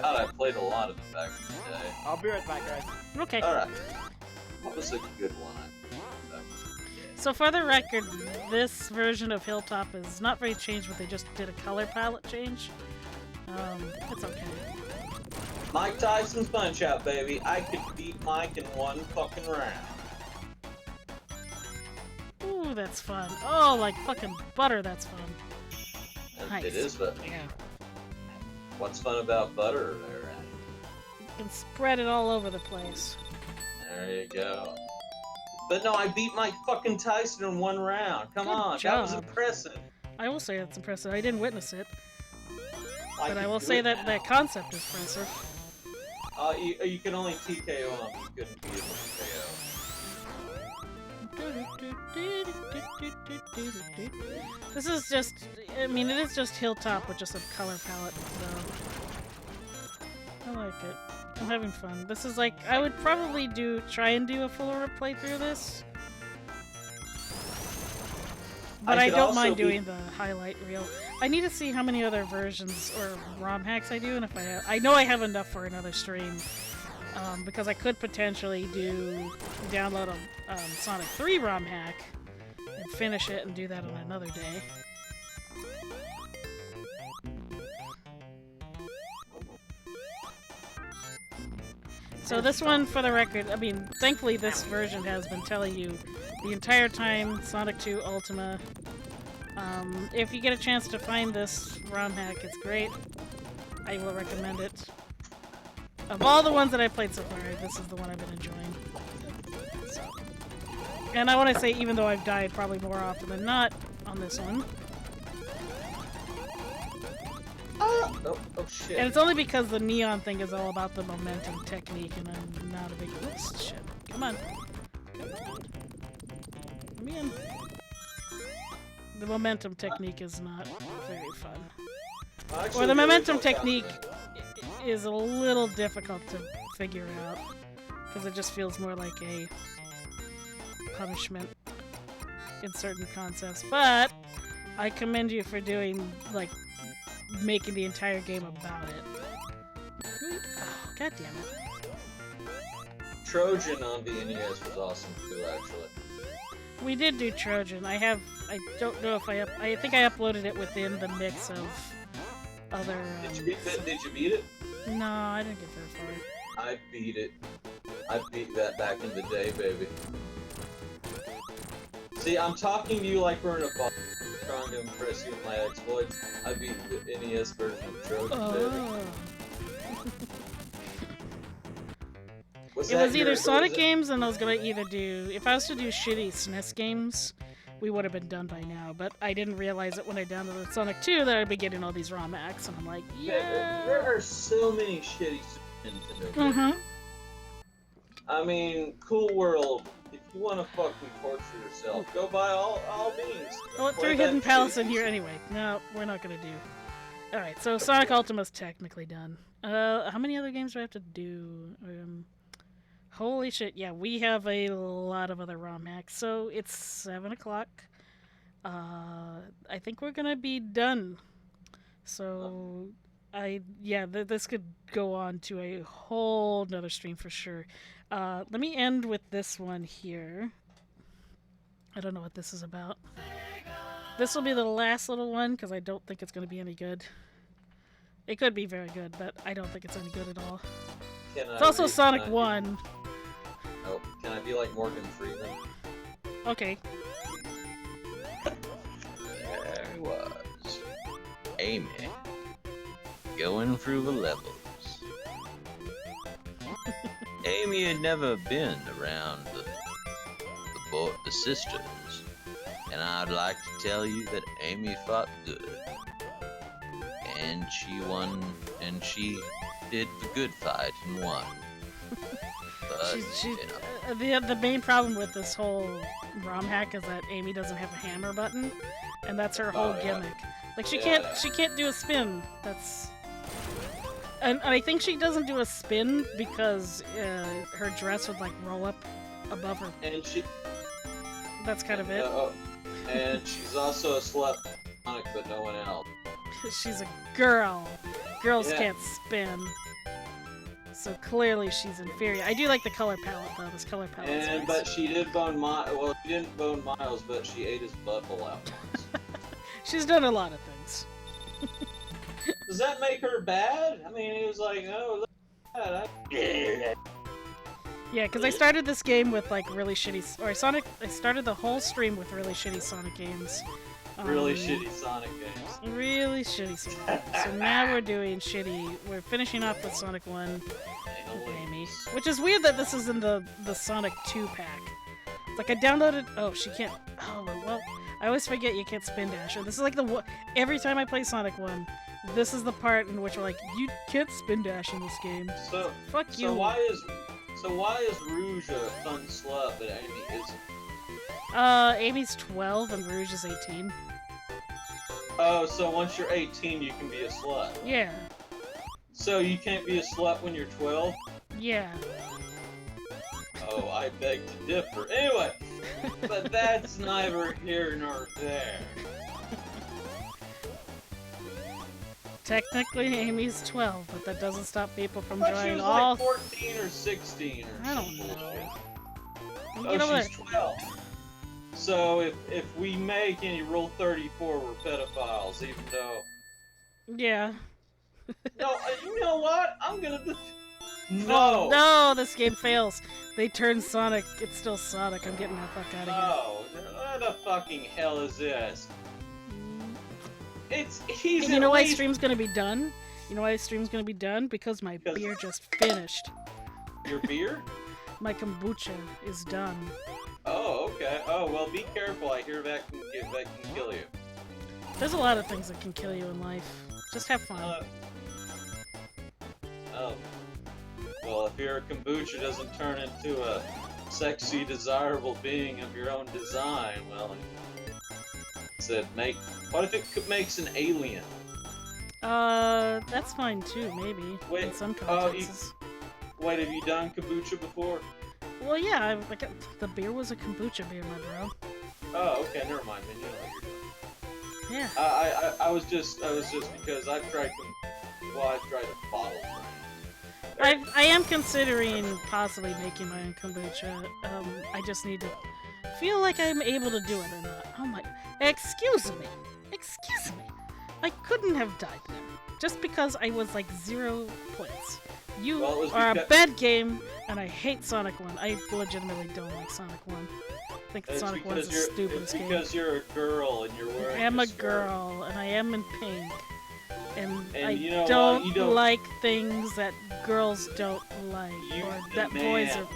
Speaker 1: God, I played a lot of it back in the day.
Speaker 3: I'll be right back, guys.
Speaker 2: Okay.
Speaker 1: All right, what was a good one?
Speaker 2: So for the record, this version of Hilltop is not very changed, but they just did a color palette change. It's okay.
Speaker 1: Mike Tyson's Punch Out, baby. I could beat Mike in one fucking round.
Speaker 2: Ooh, that's fun. Oh, like fucking butter, that's fun. Nice.
Speaker 1: It is, but
Speaker 2: Yeah.
Speaker 1: what's fun about butter there, Annie?
Speaker 2: You can spread it all over the place.
Speaker 1: There you go. But no, I beat Mike fucking Tyson in one round. Come
Speaker 2: Good
Speaker 1: on,
Speaker 2: job.
Speaker 1: that was impressive.
Speaker 2: I will say that's impressive. I didn't witness it, but I
Speaker 1: could
Speaker 2: will
Speaker 1: do
Speaker 2: say
Speaker 1: it
Speaker 2: that
Speaker 1: now.
Speaker 2: that concept is impressive.
Speaker 1: You can only TKO him. You couldn't beat him with
Speaker 2: This is just, I mean, it is just Hilltop with just a color palette, so I like it. I'm having fun. This is like, I would probably try and do a fuller playthrough of this. But I don't mind doing the highlight reel. I need to see how many other versions or ROM hacks I do, and if I know I have enough for another stream. Because I could potentially download a Sonic 3 ROM hack and finish it and do that on another day. So this one, for the record, I mean, thankfully this version has been telling you the entire time Sonic 2 Ultima. If you get a chance to find this ROM hack, it's great. I will recommend it. Of all the ones that I played so far, this is the one I've been enjoying. So. And I want to say, even though I've died probably more often than not on this one.
Speaker 1: Oh shit.
Speaker 2: And it's only because the neon thing is all about the momentum technique, and I'm not a big... Oops, shit. Come on. Come on. Let me in. The momentum technique is not very fun. Or the momentum technique is a little difficult to figure out, because it just feels more like a punishment in certain concepts. But I commend you for doing, like, making the entire game about it. Oh, god damn it.
Speaker 1: Trojan on the NES was awesome too, actually.
Speaker 2: We did do Trojan. I don't know if I think I uploaded it within the mix of other...
Speaker 1: Did you beat it?
Speaker 2: No, I didn't get very far.
Speaker 1: I beat it. I beat that back in the day, baby. See, I'm talking to you like we're in a bar, trying to impress you with my exploits. I beat the NES version of Trojan, baby.
Speaker 2: It was either Sonic games, and I was gonna either do... If I was to do shitty SNES games, we would have been done by now, but I didn't realize it when I downloaded Sonic 2 that I'd be getting all these ROM hacks, and I'm like, yeah...
Speaker 1: There are so many shitty Nintendo games. I mean, Cool World, if you want to fucking torture yourself, go buy all means.
Speaker 2: Well, it threw Hidden Palace in here anyway. No, we're not gonna do. Alright, so Sonic Ultima's technically done. How many other games do I have to do? Holy shit, yeah, we have a lot of other ROM hacks. So it's 7 o'clock. I think we're gonna be done. So, this could go on to a whole nother stream for sure. Let me end with this one here. I don't know what this is about. This will be the last little one, because I don't think it's gonna be any good. It could be very good, but I don't think it's any good at all. It's also Sonic 1.
Speaker 1: Oh, can I be like Morgan Freeman?
Speaker 2: Okay.
Speaker 5: There he was. Amy. Going through the levels. Amy had never been around the sisters. And I'd like to tell you that Amy fought good. And she won, and she did the good fight and won. But,
Speaker 2: the main problem with this whole ROM hack is that Amy doesn't have a hammer button, and that's her whole gimmick. Like she can't do a spin. And I think she doesn't do a spin because her dress would like roll up above her.
Speaker 1: And
Speaker 2: that's kind of it.
Speaker 1: And she's also a slut, but no one else.
Speaker 2: She's a girl. Girls can't spin. So clearly she's inferior. I do like the color palette though. This color palette.
Speaker 1: And but she did bone Well, she didn't bone Miles, but she ate his butthole out.
Speaker 2: She's done a lot of things.
Speaker 1: Does that make her bad? I mean, it was like, oh, look at that.
Speaker 2: Yeah, because I started this game with like really shitty. I started the whole stream with really shitty Sonic games.
Speaker 1: Really shitty Sonic games.
Speaker 2: Really shitty Sonic games. So now we're finishing off with Sonic 1 with Amy. Which is weird that this is in the Sonic 2 pack. Like I downloaded... Oh, she can't... Oh, well, I always forget you can't spin dash. This is like every time I play Sonic 1, this is the part in which we're like, you can't spin dash in this game.
Speaker 1: So,
Speaker 2: fuck you.
Speaker 1: So why is Rouge a fun slut, but Amy isn't?
Speaker 2: Amy's 12 and Rouge is 18.
Speaker 1: Oh, so once you're 18, you can be a slut.
Speaker 2: Yeah.
Speaker 1: So you can't be a slut when you're 12?
Speaker 2: Yeah.
Speaker 1: Oh, I beg to differ. Anyway, but that's neither here nor there.
Speaker 2: Technically, Amy's 12, but that doesn't stop people from
Speaker 1: But she
Speaker 2: joining
Speaker 1: was
Speaker 2: all.
Speaker 1: like 14 or 16 or
Speaker 2: I don't
Speaker 1: some
Speaker 2: know.
Speaker 1: bullshit.
Speaker 2: Get over
Speaker 1: Oh, she's 12. So if we make any Rule 34, we're pedophiles, even though...
Speaker 2: Yeah.
Speaker 1: No, you know what? I'm gonna... No!
Speaker 2: Oh, no, this game fails. They turn Sonic. It's still Sonic. I'm getting the fuck out of here.
Speaker 1: No! What the fucking hell is this? He's
Speaker 2: And you know
Speaker 1: at
Speaker 2: why
Speaker 1: least...
Speaker 2: stream's gonna be done? You know why stream's gonna be done? Because my beer just finished.
Speaker 1: Your beer?
Speaker 2: My kombucha is done.
Speaker 1: Oh, okay. Oh, well, be careful. I hear that can kill you.
Speaker 2: There's a lot of things that can kill you in life. Just have fun.
Speaker 1: Oh. Well, if your kombucha doesn't turn into a sexy, desirable being of your own design, well, what if it makes an alien?
Speaker 2: That's fine too, maybe.
Speaker 1: Wait,
Speaker 2: in some contexts.
Speaker 1: Wait, have you done kombucha before?
Speaker 2: Well, yeah, the beer was a kombucha beer, my bro.
Speaker 1: Oh, okay, never mind, then you know what you're doing.
Speaker 2: Yeah.
Speaker 1: I was just because I've tried a bottle.
Speaker 2: I am considering possibly making my own kombucha. I just need to feel like I'm able to do it or not. Oh my... Excuse me! Excuse me! I couldn't have died there. Just because I was like 0 points. You are a bad game, and I hate Sonic 1. I legitimately don't like Sonic 1. I think Sonic 1 is the stupidest game.
Speaker 1: It's because you're a girl and you're wearing
Speaker 2: I am a
Speaker 1: skirt.
Speaker 2: girl, and I am in pink. And I
Speaker 1: you know
Speaker 2: don't,
Speaker 1: what? You don't
Speaker 2: like things that girls don't like, or that boys are...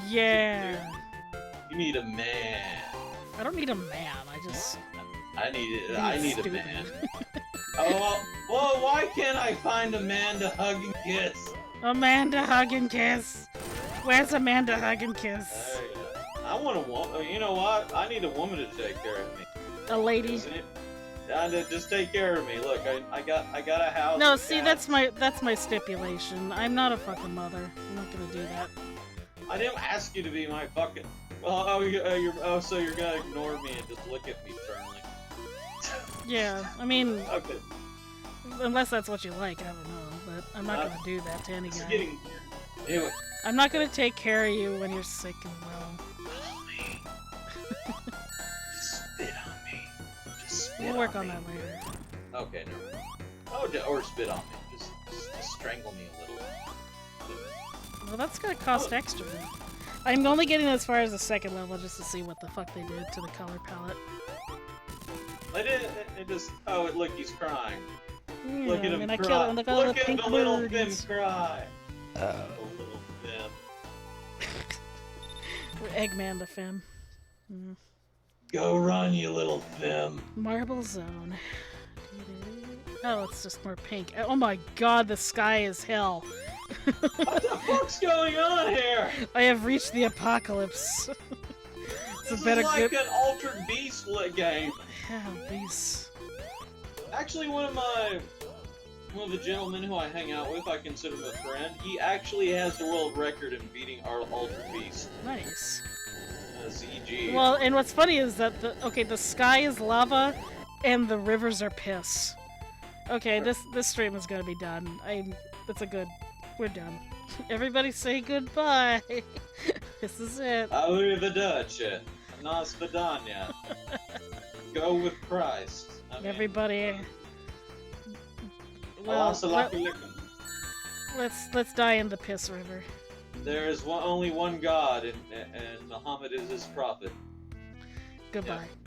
Speaker 2: Yeah.
Speaker 1: You need a man.
Speaker 2: I don't need a man,
Speaker 1: I need a
Speaker 2: stupid.
Speaker 1: man. Oh, well, why can't I find a man to hug and kiss?
Speaker 2: Amanda hug and kiss. Where's Amanda hug and kiss?
Speaker 1: There you go. I want a woman. You know what? I need a woman to take care of me.
Speaker 2: A lady.
Speaker 1: Just take care of me. Look, I got a house.
Speaker 2: No, see, that's my stipulation. I'm not a fucking mother. I'm not gonna do that.
Speaker 1: I didn't ask you to be my fucking. Well, so you're gonna ignore me and just look at me sternly.
Speaker 2: Yeah, I mean,
Speaker 1: Okay.
Speaker 2: unless that's what you like, I don't know, but I'm not gonna do that to any guy.
Speaker 1: Anyway.
Speaker 2: I'm not gonna take care of you when you're sick and well.
Speaker 1: Follow me. Just spit on me. Just spit
Speaker 2: We'll work on
Speaker 1: me.
Speaker 2: that later.
Speaker 1: Okay, never mind. Oh, or spit on me. Just strangle me a little.
Speaker 2: Well, that's gonna cost extra. I'm only getting as far as the second level just to see what the fuck they did to the color palette.
Speaker 1: It just. Oh, look, he's crying.
Speaker 2: Yeah,
Speaker 1: Look at him
Speaker 2: and I
Speaker 1: cry.
Speaker 2: killed him. Look at all
Speaker 1: Look
Speaker 2: the
Speaker 1: at
Speaker 2: pink
Speaker 1: the little
Speaker 2: birds.
Speaker 1: Fim cry. The little Fim.
Speaker 2: Eggman the Fim. Mm.
Speaker 1: Go run, you little Fim.
Speaker 2: Marble Zone. Oh, it's just more pink. Oh my god, the sky is hell.
Speaker 1: What the fuck's going on here?
Speaker 2: I have reached the apocalypse.
Speaker 1: This is like an Altered Beast game.
Speaker 2: Yeah, beast.
Speaker 1: Actually, one of the gentlemen who I hang out with, I consider him a friend. He actually has the world record in beating our Altered Beast.
Speaker 2: Nice.
Speaker 1: ZG.
Speaker 2: Well, and what's funny is that the sky is lava, and the rivers are piss. Okay, this stream is gonna be done. We're done. Everybody say goodbye. This is it.
Speaker 1: Arrivederci. Nas Vidania. Go with Christ.
Speaker 2: Everybody. Well, let's die in the piss river.
Speaker 1: There is only one God, and Muhammad is his prophet.
Speaker 2: Goodbye.
Speaker 1: Yeah.